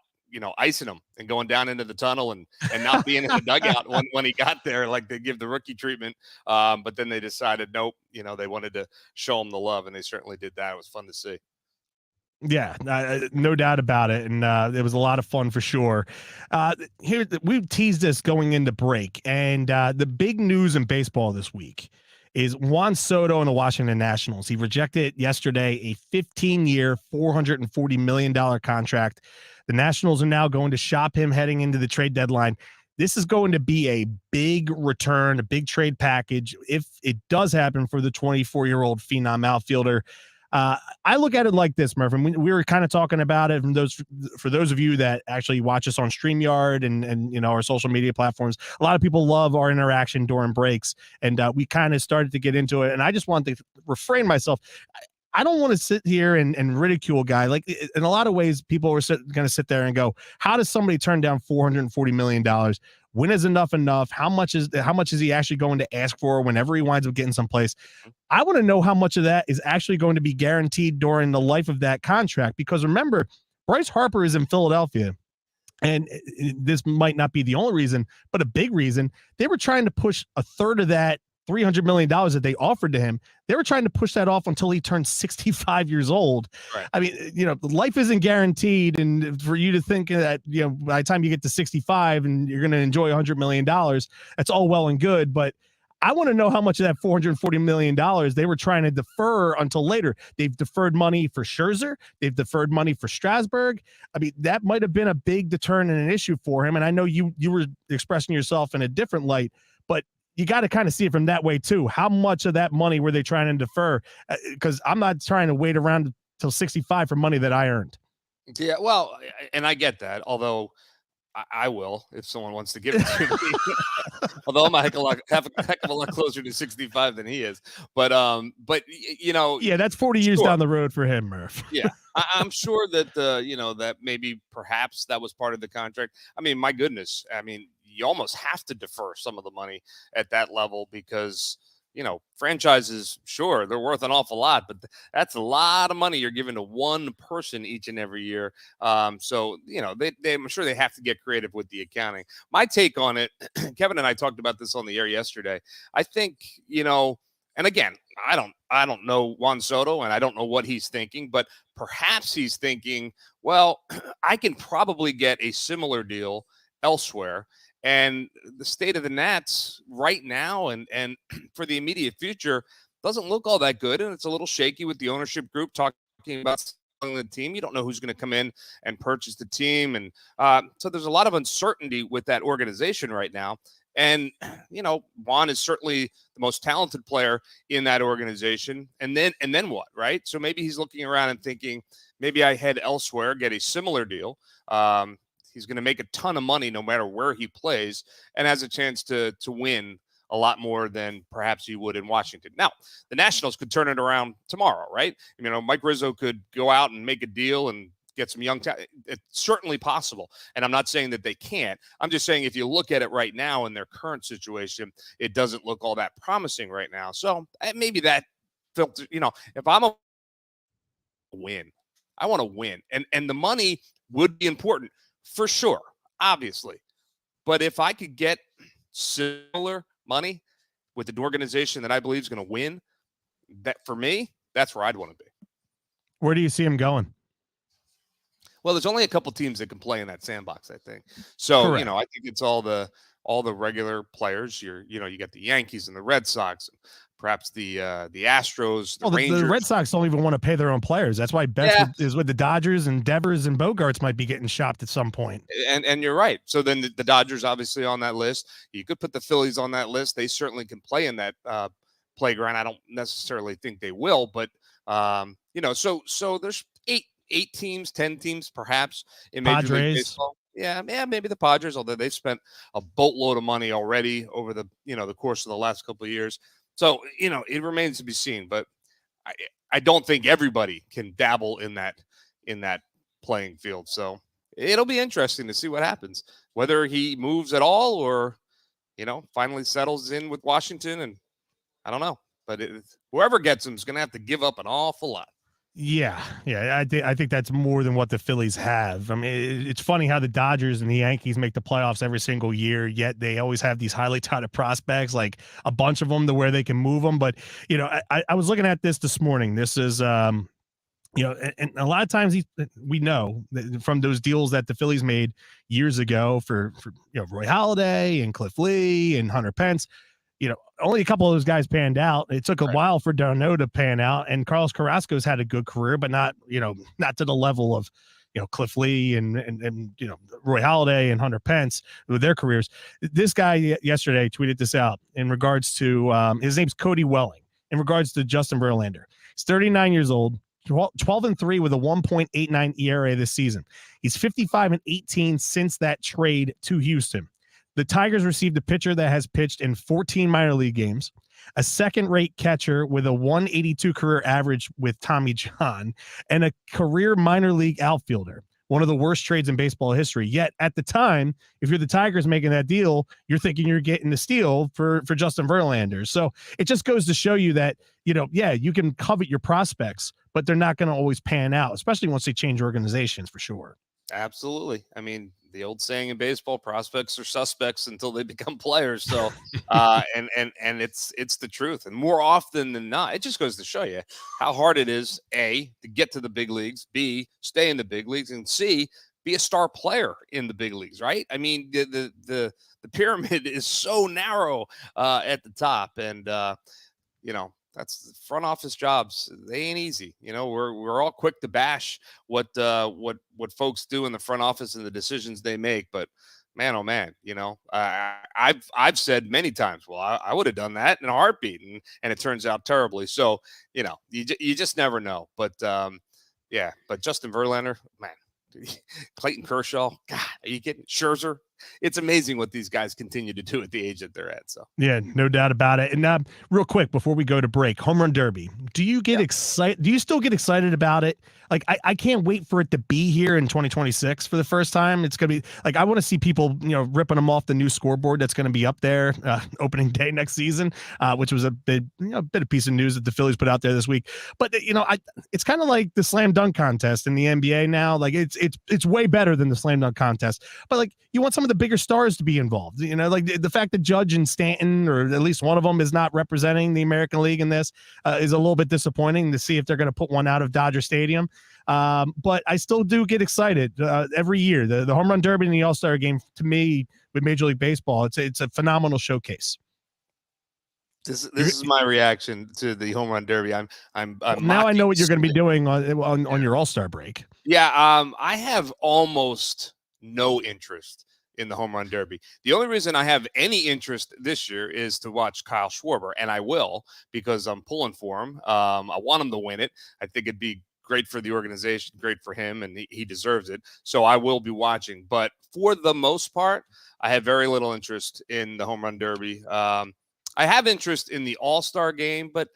icing him and going down into the tunnel and not being in the dugout when he got there, like they give the rookie treatment. But then they decided nope. They wanted to show him the love, and they certainly did that. It was fun to see. Yeah, no doubt about it. And it was a lot of fun for sure. We've teased this going into break. And the big news in baseball this week is Juan Soto and the Washington Nationals. He rejected yesterday a 15-year, $440 million contract. The Nationals are now going to shop him heading into the trade deadline. This is going to be a big return, a big trade package if it does happen for the 24-year-old phenom outfielder. I look at it like this, Murph, and we were kind of talking about it for those of you that actually watch us on StreamYard and our social media platforms. A lot of people love our interaction during breaks, and we kind of started to get into it. And I just want to refrain myself. I don't want to sit here and ridicule a guy. Like, in a lot of ways, people are going to sit there and go, how does somebody turn down $440 million? When is enough? How much is he actually going to ask for whenever he winds up getting someplace? I want to know how much of that is actually going to be guaranteed during the life of that contract. Because remember, Bryce Harper is in Philadelphia. And this might not be the only reason, but a big reason. They were trying to push a third of that $300 million that they offered to him. They were trying to push that off until he turned 65 years old. Right. I mean, life isn't guaranteed. And for you to think that, by the time you get to 65 and you're going to enjoy $100 million, that's all well and good. But I want to know how much of that $440 million they were trying to defer until later. They've deferred money for Scherzer. They've deferred money for Strasburg. I mean, that might have been a big deterrent and an issue for him. And I know you were expressing yourself in a different light, but you got to kind of see it from that way too. How much of that money were they trying to defer? Because I'm not trying to wait around till 65 for money that I earned. Yeah, well, and I get that. Although I will, if someone wants to give it to me. Although I'm a heck of a lot closer to 65 than he is. But yeah, that's 40 years down the road for him, Murph. Yeah, I'm sure that that maybe perhaps that was part of the contract. I mean, my goodness. I mean, you almost have to defer some of the money at that level because, franchises, sure, they're worth an awful lot, but that's a lot of money you're giving to one person each and every year. So, I'm sure they have to get creative with the accounting. My take on it, Kevin and I talked about this on the air yesterday. I think, and again, I don't know Juan Soto and I don't know what he's thinking, but perhaps he's thinking, well, I can probably get a similar deal elsewhere. And the state of the Nats right now and for the immediate future doesn't look all that good. And it's a little shaky with the ownership group talking about selling the team. You don't know who's going to come in and purchase the team. And so there's a lot of uncertainty with that organization right now. And, Juan is certainly the most talented player in that organization. And then what, right? So maybe he's looking around and thinking, maybe I head elsewhere, get a similar deal. He's going to make a ton of money no matter where he plays and has a chance to win a lot more than perhaps he would in Washington. Now, the Nationals could turn it around tomorrow, right? Mike Rizzo could go out and make a deal and get some young talent. It's certainly possible. And I'm not saying that they can't. I'm just saying if you look at it right now in their current situation, it doesn't look all that promising right now. So maybe that filter, if I'm a win, I want to win. And the money would be important. For sure, obviously. But if I could get similar money with an organization that I believe is going to win, that for me, that's where I'd want to be. Where do you see him going? Well, there's only a couple teams that can play in that sandbox, I think. So, Correct. I think it's all the regular players. You got the Yankees and the Red Sox, and perhaps the Astros, the Rangers. The Red Sox don't even want to pay their own players. That's why Betts is with the Dodgers, and Devers and Bogarts might be getting shopped at some point. And you're right. So then the Dodgers obviously on that list. You could put the Phillies on that list. They certainly can play in that playground. I don't necessarily think they will, but so there's eight teams, 10 teams, perhaps in Major League Baseball. Yeah, maybe the Padres, although they've spent a boatload of money already over the the course of the last couple of years. So it remains to be seen. But I don't think everybody can dabble in that playing field. So it'll be interesting to see what happens, whether he moves at all or finally settles in with Washington. And I don't know, but whoever gets him is going to have to give up an awful lot. Yeah. I think that's more than what the Phillies have. I mean, it's funny how the Dodgers and the Yankees make the playoffs every single year, yet they always have these highly touted prospects, like a bunch of them to where they can move them. But, I was looking at this morning. This is, and a lot of times we know from those deals that the Phillies made years ago for Roy Halladay and Cliff Lee and Hunter Pence, only a couple of those guys panned out. It took a while for d'Arnaud to pan out, and Carlos Carrasco's had a good career, but not to the level of, Cliff Lee and Roy Halladay and Hunter Pence with their careers. This guy yesterday tweeted this out in regards to, his name's Cody Welling, in regards to Justin Verlander. He's 39 years old, 12-3 with a 1.89 ERA this season. He's 55-18 since that trade to Houston. The Tigers received a pitcher that has pitched in 14 minor league games, a second-rate catcher with a 182 career average with Tommy John, and a career minor league outfielder. One of the worst trades in baseball history. Yet at the time, if you're the Tigers making that deal, you're thinking you're getting the steal for Justin Verlander. So it just goes to show you that, you can covet your prospects, but they're not going to always pan out, especially once they change organizations, for sure. Absolutely. I mean, the old saying in baseball, prospects are suspects until they become players. So, and it's the truth. And more often than not, it just goes to show you how hard it is, A, to get to the big leagues, B, stay in the big leagues, and C, be a star player in the big leagues, right? I mean, the pyramid is so narrow at the top. And, that's front office jobs. They ain't easy. We're all quick to bash what folks do in the front office and the decisions they make. But man, oh man, I've said many times, well, I would have done that in a heartbeat, and it turns out terribly. So you just never know. But but Justin Verlander, man, Clayton Kershaw, God, are you kidding? Scherzer. It's amazing what these guys continue to do at the age that they're at. So yeah, no doubt about it. And real quick before we go to break, home run derby. Do you get excited? Do you still get excited about it? Like I can't wait for it to be here in 2026 for the first time. It's gonna be like I want to see people ripping them off the new scoreboard that's going to be up there opening day next season, which was a bit of piece of news that the Phillies put out there this week. But it's kind of like the slam dunk contest in the NBA now. Like it's way better than the slam dunk contest. But like you want some of the bigger stars to be involved. Like the fact that Judge and Stanton, or at least one of them, is not representing the American League in this is a little bit disappointing to see if they're going to put one out of Dodger Stadium. But I still do get excited every year. The home run derby and the All-Star game, to me, with Major League Baseball, it's a phenomenal showcase. This is my reaction to the home run derby. I'm now I know what you're going to be doing on your All-Star break. Yeah, I have almost no interest in the home run derby. The only reason I have any interest this year is to watch Kyle Schwarber, and I will, because I'm pulling for him. I want him to win it. I think it'd be great for the organization, great for him, and he deserves it. So I will be watching. But for the most part, I have very little interest in the home run derby. I have interest in the All-Star game, but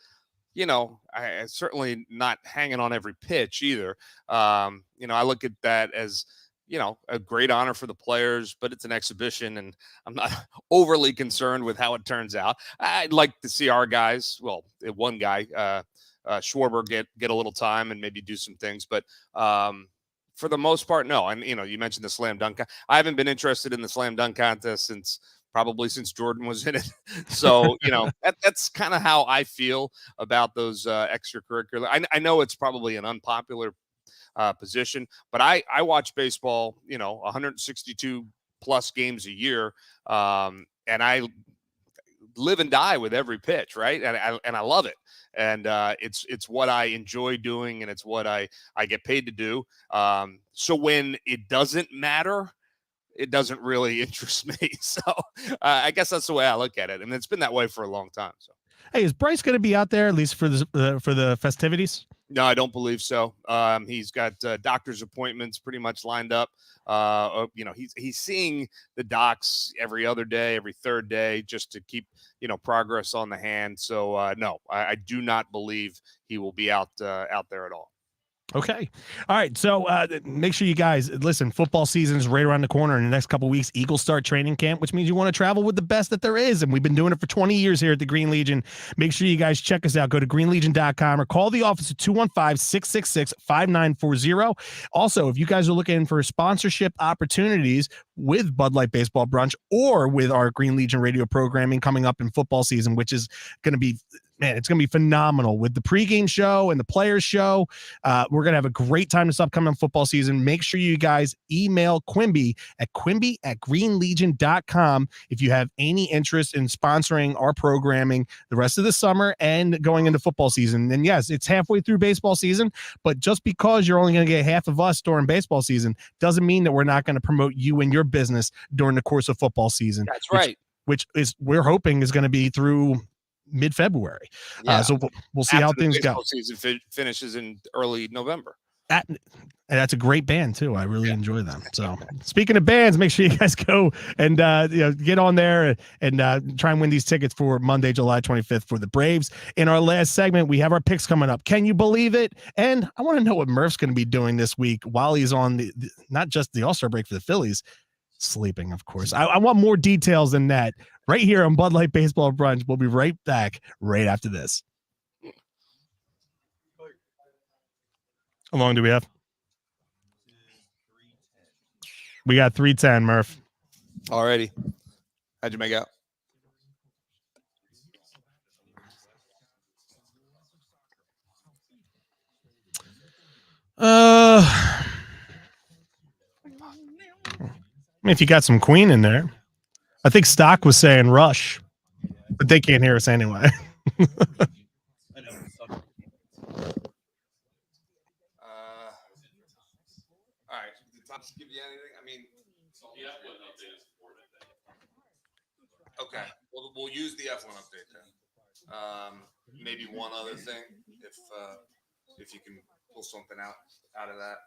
I certainly not hanging on every pitch either. I look at that as a great honor for the players, but it's an exhibition, and I'm not overly concerned with how it turns out. I'd like to see our guys, well, one guy, Schwarber, get a little time and maybe do some things, but for the most part, no. And you mentioned the slam dunk. I haven't been interested in the slam dunk contest since probably since Jordan was in it. So, that's kind of how I feel about those extracurricular. I know it's probably an unpopular position, but I watch baseball, 162 plus games a year. And I live and die with every pitch, right? And I love it. And it's what I enjoy doing, and it's what I get paid to do. So when it doesn't matter, it doesn't really interest me. So I guess that's the way I look at it, and it's been that way for a long time. So, hey, is Bryce going to be out there at least for the festivities? No, I don't believe so. He's got doctor's appointments pretty much lined up. He's seeing the docs every other day, every third day, just to keep progress on the hand. So no, I do not believe he will be out there at all. Okay. All right. So make sure you guys listen. Football season is right around the corner. In the next couple of weeks, Eagles start training camp, which means you want to travel with the best that there is. And we've been doing it for 20 years here at the Green Legion. Make sure you guys check us out. Go to greenlegion.com or call the office at 215-666-5940. Also, if you guys are looking for sponsorship opportunities with Bud Light Baseball Brunch or with our Green Legion radio programming coming up in football season, which is going to be, man, it's going to be phenomenal with the pregame show and the players show. We're going to have a great time this upcoming football season. Make sure you guys email Quimby at greenlegion.com if you have any interest in sponsoring our programming the rest of the summer and going into football season. And yes, it's halfway through baseball season, but just because you're only going to get half of us during baseball season doesn't mean that we're not going to promote you and your business during the course of football season. That's right. Which is, we're hoping, is going to be through mid-February. Yeah. So we'll see how things go. Season finishes in early November. And that's a great band too. I really enjoy them. So speaking of bands, make sure you guys go and get on there and try and win these tickets for Monday, July 25th for the Braves. In our last segment, we have our picks coming up. Can you believe it? And I want to know what Murph's going to be doing this week while he's on the not just the All-Star break for the Phillies, sleeping, of course. I want more details than that right here on Bud Light Baseball Brunch. We'll be right back right after this. How long do we have? We got 3:10, Murph. Alrighty. How'd you make out? I mean, if you got some Queen in there. I think Stock was saying Rush, but they can't hear us anyway. All right. Did Tom give you anything? I mean, okay. We'll use the F1 update then. Maybe one other thing, if you can pull something out of that.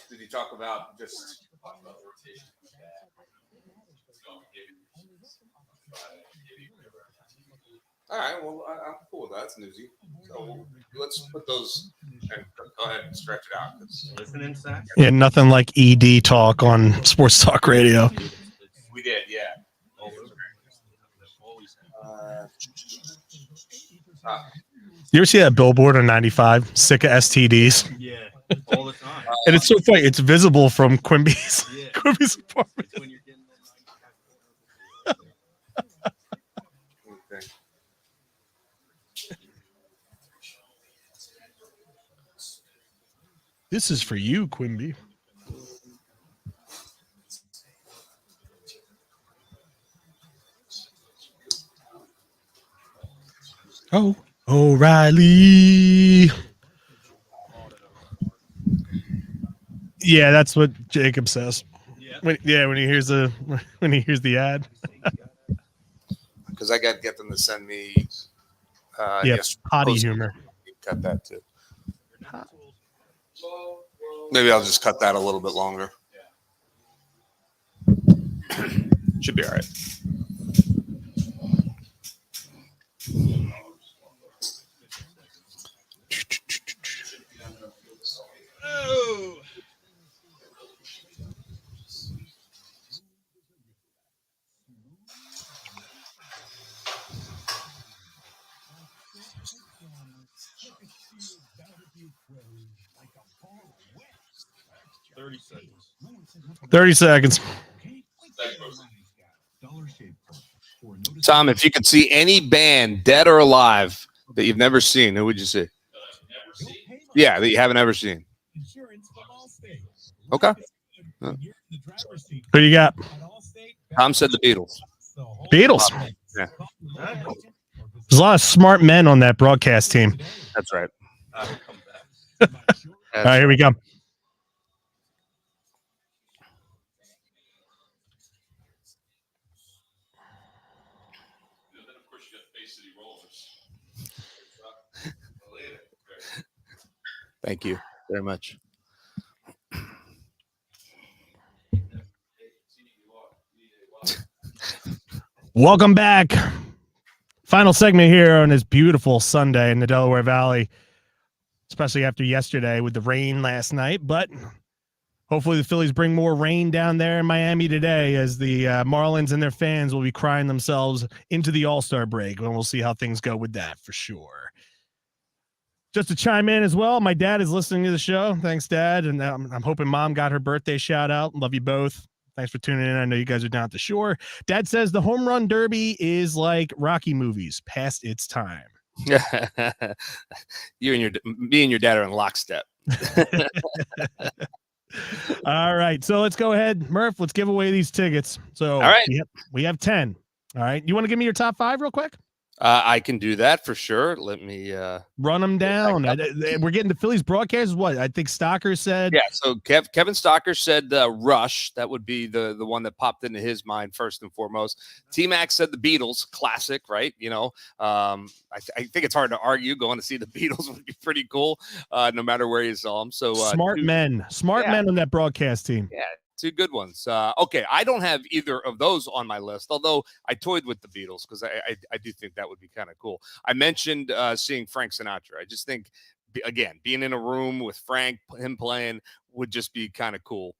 Did you talk about just rotation? All right. Well, I'm cool with that. That's newsy. So let's put those and go ahead and stretch it out. Listening, Zach? Yeah, nothing like ED talk on Sports Talk Radio. We did, yeah. You ever see that billboard on 95? Sick of STDs. Yeah, all the time. And it's so funny. It's visible from Quimby's Quimby's apartment. When you're getting Okay. This is for you, Quimby. Oh, O'Reilly. Yeah, that's what Jacob says. When he hears the ad. Because I got to get them to send me. Potty humor. Cut that too. Maybe I'll just cut that a little bit longer. Should be all right. Oh. $30 seconds. Tom, if you could see any band, dead or alive, that you've never seen, who would you see? Yeah, that you haven't ever seen. Okay. Who you got? Tom said the Beatles. Beatles. Yeah, There's a lot of smart men on that broadcast team. that's right. All right, here we go. Thank you very much. Welcome back. Final segment here on this beautiful Sunday in the Delaware Valley, especially after yesterday with the rain last night. But hopefully the Phillies bring more rain down there in Miami today, as the Marlins and their fans will be crying themselves into the All-Star break. And we'll see how things go with that for sure. Just to chime in as well, my dad is listening to the show. Thanks, Dad. And I'm hoping Mom got her birthday shout out. Love you both. Thanks for tuning in. I know you guys are down at the shore. Dad says the home run derby is like Rocky movies, past its time. Me and your dad are in lockstep. All right, so let's go ahead, Murph. Let's give away these tickets. So, all right, we have 10. All right, you want to give me your top 5 real quick? I can do that for sure. Let me run them down. We're getting the Phillies broadcast. What I think Stocker said. Yeah. So Kevin Stocker said Rush. That would be the one that popped into his mind first and foremost. T-Mac said the Beatles, classic, right? You know, I think it's hard to argue. Going to see the Beatles would be pretty cool, no matter where you saw them. So smart men on that broadcast team. Yeah. 2 good ones. Okay, I don't have either of those on my list, although I toyed with the Beatles because I do think that would be kind of cool. I mentioned seeing Frank Sinatra. I just think, again, being in a room with Frank, him playing, would just be kind of cool.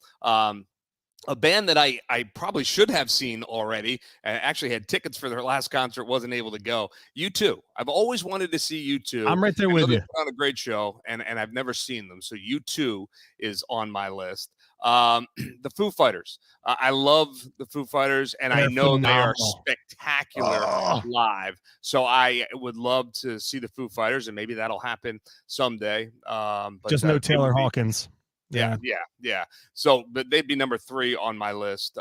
A band that I probably should have seen already, and actually had tickets for their last concert, wasn't able to go. U2. I've always wanted to see U2. I'm right there with you. Put on a great show, and I've never seen them. So U2 is on my list. The Foo Fighters. I love the Foo Fighters, and I know they are spectacular live. So I would love to see the Foo Fighters, and maybe that'll happen someday. But just no Taylor Hawkins. Yeah. So, but they'd be number 3 on my list.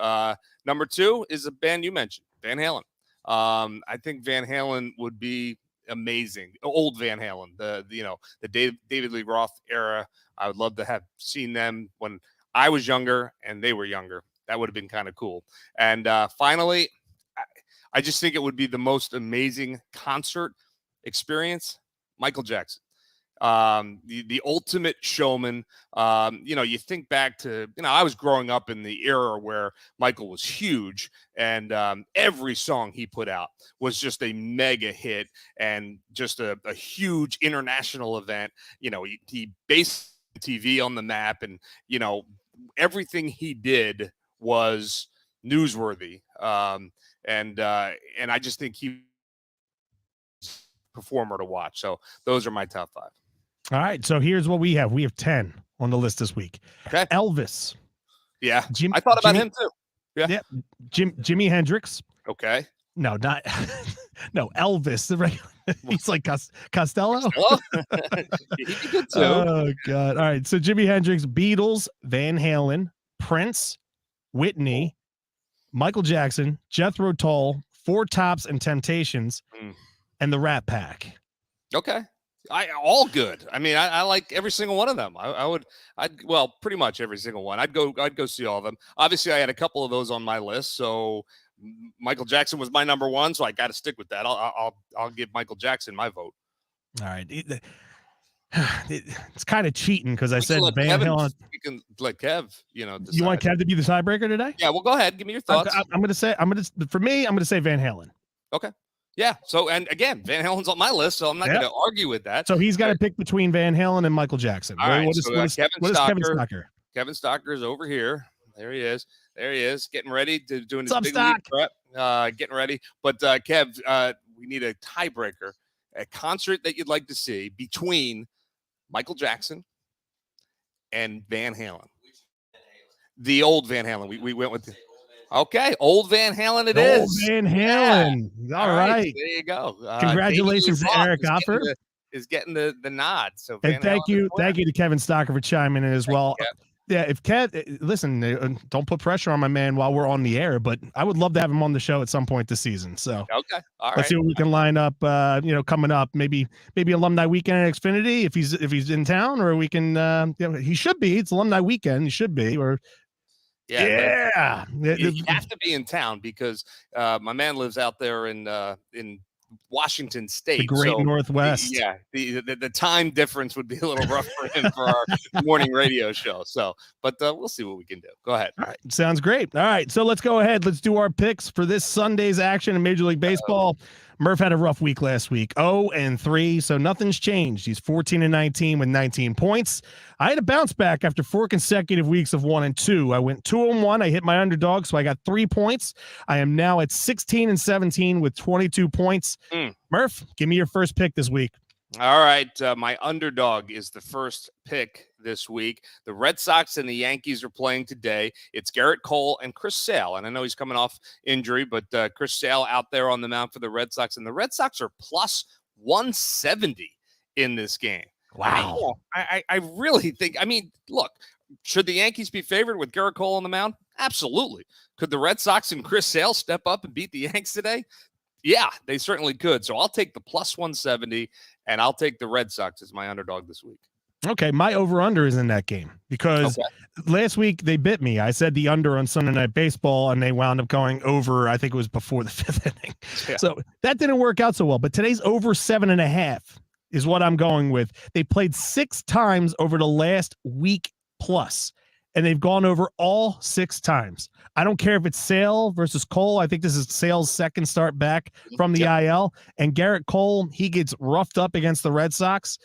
Number 2 is a band you mentioned, Van Halen. I think Van Halen would be amazing. Old Van Halen, the David Lee Roth era. I would love to have seen them when I was younger and they were younger. That would have been kind of cool. And finally, I just think it would be the most amazing concert experience. Michael Jackson. The ultimate showman. You think back to, I was growing up in the era where Michael was huge, and every song he put out was just a mega hit and just a huge international event. He based TV on the map, and everything he did was newsworthy. And I just think he performer to watch. So those are my top 5. All right, so here's what we have. We have 10 on the list this week. Okay. Elvis. Yeah. I thought about him too. Yeah. Jimi Hendrix. Okay. No, not no, Elvis. The regular, he's like Costello. He'd be good too. Oh God. All right. So Jimi Hendrix, Beatles, Van Halen, Prince, Whitney, Michael Jackson, Jethro Tull, Four Tops and Temptations, and the Rat Pack. Okay. All good. I mean, I like every single one of them. I'd pretty much every single one. I'd go see all of them. Obviously, I had a couple of those on my list. So Michael Jackson was my number 1, so I got to stick with that. I'll give Michael Jackson my vote. All right. It's kind of cheating because I said Van Halen. You can let Kev, You want Kev to be the tiebreaker today? Yeah. Well, go ahead. Give me your thoughts. I'm going to say Van Halen. Okay. Yeah. So, and again, Van Halen's on my list, so I'm not going to argue with that. So he's got to pick between Van Halen and Michael Jackson. All right. What is Kevin Stocker? Kevin Stocker is over here. There he is. Getting ready to doing his big league prep. Getting ready. But Kev, we need a tiebreaker, a concert that you'd like to see between Michael Jackson and Van Halen. The old Van Halen. We went with. Okay, old Van Halen it Old is. Van Yeah. Halen. All right. There you go. Congratulations Baby to Rock Eric Offer. is getting the nod. So And Van Halen thank you to Kevin Stocker for chiming in as well. you, Yeah, if Kev, listen, don't put pressure on my man while we're on the air, but I would love to have him on the show at some point this season. So Okay, all let's see what we can line up. Coming up, maybe alumni weekend at Xfinity if he's in town, or we can. He should be. It's alumni weekend. He should be. Or yeah. You have to be in town because my man lives out there in Washington State, the great Northwest. Yeah, the time difference would be a little rough for him for our morning radio show. So, but we'll see what we can do. Go ahead. All right, sounds great. All right, so let's go ahead. Let's do our picks for this Sunday's action in Major League Baseball. Murph had a rough week last week, 0-3, so nothing's changed. He's 14-19 with 19 points. I had a bounce back after 4 consecutive weeks of 1-2. I went 2-1. I hit my underdog, so I got 3 points. I am now at 16-17 with 22 points. Murph, give me your first pick this week. All right, my underdog is the first pick this week. The Red Sox and the Yankees are playing today. It's Garrett Cole and Chris Sale, and I know he's coming off injury, but Chris Sale out there on the mound for the Red Sox, and the Red Sox are plus 170 in this game. Wow. I really think, I mean, look, should the Yankees be favored with Garrett Cole on the mound? Absolutely. Could the Red Sox and Chris Sale step up and beat the Yanks today? Yeah, they certainly could. So I'll take the plus 170, and I'll take the Red Sox as my underdog this week. Okay, my over-under is in that game because last week they bit me. I said the under on Sunday Night Baseball, and they wound up going over. I think it was before the 5th inning. Yeah. So that didn't work out so well. But today's over 7.5 is what I'm going with. They played 6 times over the last week plus, and they've gone over all 6 times. I don't care if it's Sale versus Cole. I think this is Sale's second start back from the IL. And Garrett Cole, he gets roughed up against the Red Sox.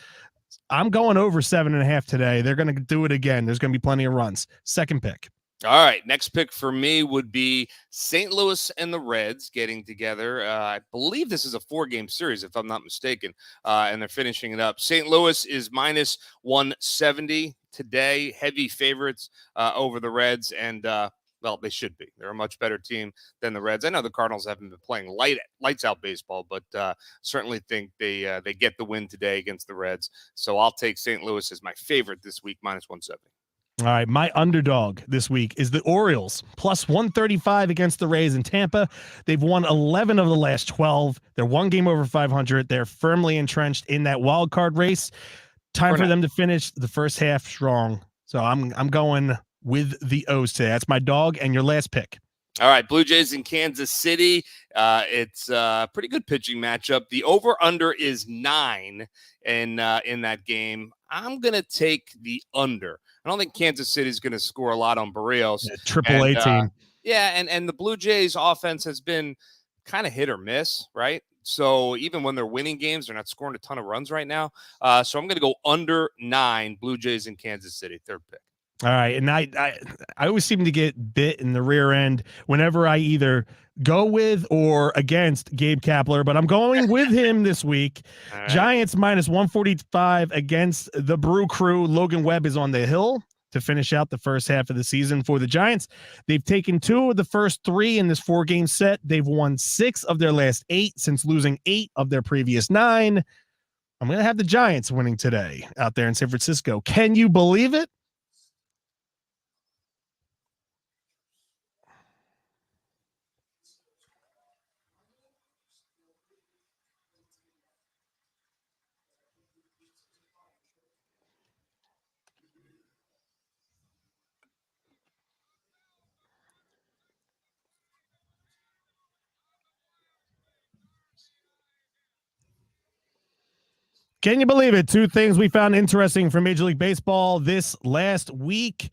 I'm going over 7.5 today. They're going to do it again. There's going to be plenty of runs. Second pick. All right. Next pick for me would be St. Louis and the Reds getting together. I believe this is a 4-game series, if I'm not mistaken, and they're finishing it up. St. Louis is minus 170 today. Heavy favorites over the Reds, and well, they should be. They're a much better team than the Reds. I know the Cardinals haven't been playing lights out baseball, but certainly think they get the win today against the Reds. So I'll take St. Louis as my favorite this week, minus 170. All right, my underdog this week is the Orioles, plus 135 against the Rays in Tampa. They've won 11 of the last 12. They're 1 game over 500. They're firmly entrenched in that wild card race. Time for them to finish the first half strong. So I'm going with the O's today. That's my dog, and your last pick. All right, Blue Jays in Kansas City. It's a pretty good pitching matchup. The over-under is 9 in that game. I'm going to take the under. I don't think Kansas City is going to score a lot on Barrios. Triple-A team. Yeah, and the Blue Jays offense has been kind of hit or miss, right? So even when they're winning games, they're not scoring a ton of runs right now. So I'm going to go under 9, Blue Jays in Kansas City, third pick. All right, and I always seem to get bit in the rear end whenever I either go with or against Gabe Kapler, but I'm going with him this week. Right. Giants minus 145 against the Brew Crew. Logan Webb is on the hill to finish out the first half of the season for the Giants. They've taken 2 of the first 3 in this 4-game set. They've won 6 of their last 8 since losing 8 of their previous 9. I'm going to have the Giants winning today out there in San Francisco. Can you believe it? Can you believe it? 2 things we found interesting from Major League Baseball this last week.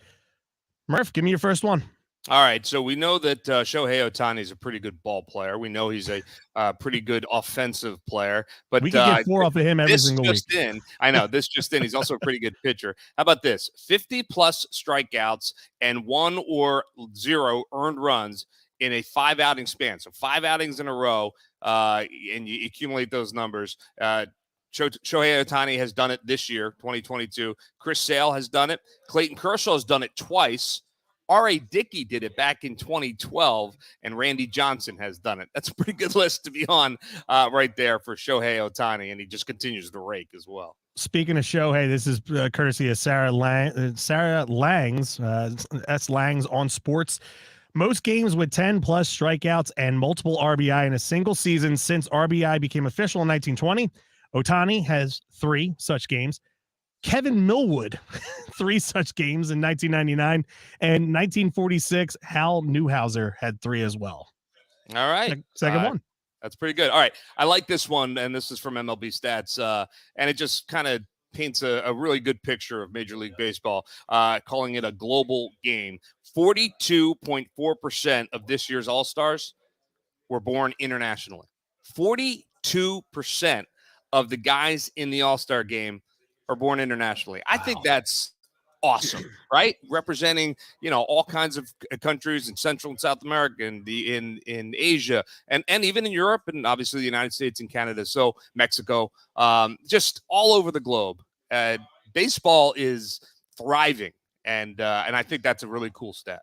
Murph, give me your first one. All right, so we know that Shohei Ohtani is a pretty good ball player. We know he's a pretty good offensive player. But we can get 4 off of him every single week. I know, this just in. He's also a pretty good pitcher. How about this? 50-plus strikeouts and 1 or 0 earned runs in a 5-outing span. So 5 outings in a row, and you accumulate those numbers. Shohei Ohtani has done it this year, 2022. Chris Sale has done it. Clayton Kershaw has done it twice. R.A. Dickey did it back in 2012, and Randy Johnson has done it. That's a pretty good list to be on right there for Shohei Ohtani, and he just continues to rake as well. Speaking of Shohei, this is courtesy of Sarah Langs. That's Langs on Sports. Most games with 10 plus strikeouts and multiple RBI in a single season since RBI became official in 1920. Ohtani has 3 such games. Kevin Millwood, 3 such games in 1999, and 1946, Hal Newhouser had 3 as well. All right. Second one. That's pretty good. All right. I like this one, and this is from MLB Stats, and it just kind of paints a really good picture of Major League Baseball, calling it a global game. 42.4% of this year's All-Stars were born internationally. 42% of the guys in the All-Star game are born internationally. I think that's awesome, right? Representing, all kinds of countries in Central and South America and in Asia and even in Europe and obviously the United States and Canada. So Mexico, just all over the globe. Baseball is thriving, and I think that's a really cool stat.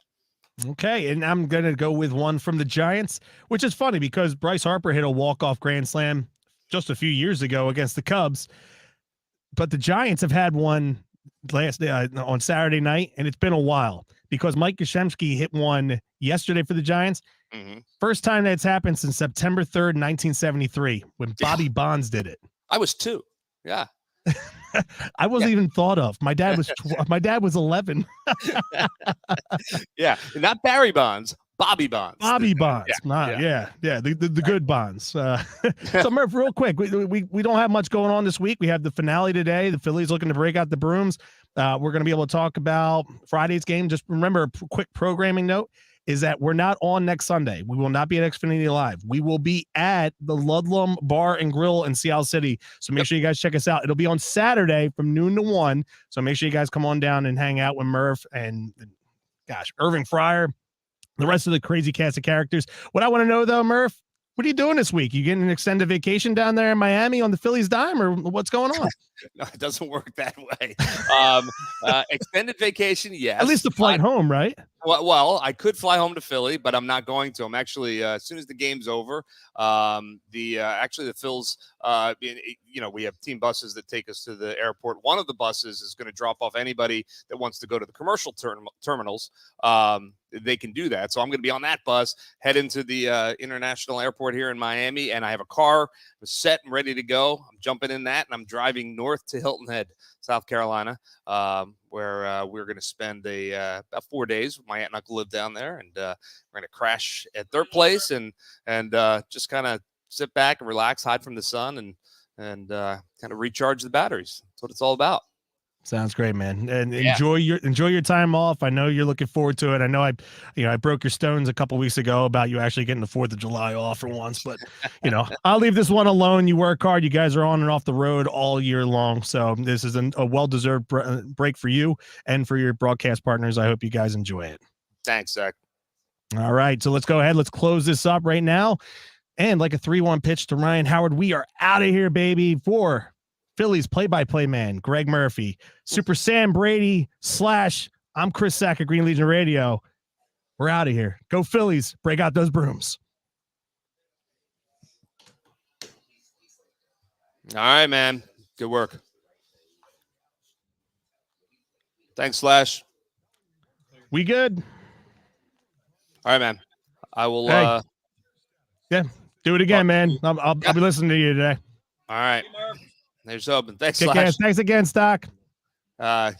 Okay, and I'm going to go with one from the Giants, which is funny because Bryce Harper hit a walk-off grand slam just a few years ago against the Cubs. But the Giants have had one last day on Saturday night, and it's been a while because Mike Yastrzemski hit one yesterday for the Giants. Mm-hmm. First time that's happened since September 3rd, 1973, when Bobby Bonds did it. I was 2. Yeah. I wasn't even thought of. My dad was 11. Yeah, not Barry Bonds. Bobby Bonds. Bobby Bonds. The good Bonds. So Murph, real quick, we don't have much going on this week. We have the finale today. The Phillies looking to break out the brooms. We're going to be able to talk about Friday's game. Just remember, a quick programming note is that we're not on next Sunday. We will not be at Xfinity Live. We will be at the Ludlum Bar and Grill in Seattle City. So make sure you guys check us out. It'll be on Saturday from noon to 1. So make sure you guys come on down and hang out with Murph and Irving Fryer, the rest of the crazy cast of characters. What I want to know, though, Murph, what are you doing this week? You getting an extended vacation down there in Miami on the Phillies dime, or what's going on? No, it doesn't work that way. Extended vacation, yes. At least the flight home, right? Well, I could fly home to Philly, but I'm not going to. I'm actually, as soon as the game's over, the Phils, we have team buses that take us to the airport. One of the buses is going to drop off anybody that wants to go to the commercial terminals. They can do that. So I'm going to be on that bus, head into the international airport here in Miami, and I have a car set and ready to go. I'm jumping in that, and I'm driving north to Hilton Head, South Carolina, where we're going to spend about 4 days. My aunt and uncle live down there, and we're going to crash at their place and just kind of sit back and relax, hide from the sun, and kind of recharge the batteries. That's what it's all about. Sounds great, man. And enjoy your time off. I know you're looking forward to it. I know I broke your stones a couple weeks ago about you actually getting the 4th of July off for once, but I'll leave this one alone. You work hard. You guys are on and off the road all year long. So this is a well-deserved break for you and for your broadcast partners. I hope you guys enjoy it. Thanks, Zach. All right. So let's go ahead. Let's close this up right now. And like a 3-1 pitch to Ryan Howard, we are out of here, baby, for Phillies play-by-play man, Greg Murphy, Super Sam Brady / I'm Chris Sack at Green Legion Radio. We're out of here. Go Phillies. Break out those brooms. All right, man. Good work. Thanks, Slash. We good? All right, man. I will. Yeah, do it again, man. I'll be listening to you today. All right. There's open. Thanks, Thanks again, Stock.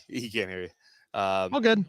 He can't hear you. All good.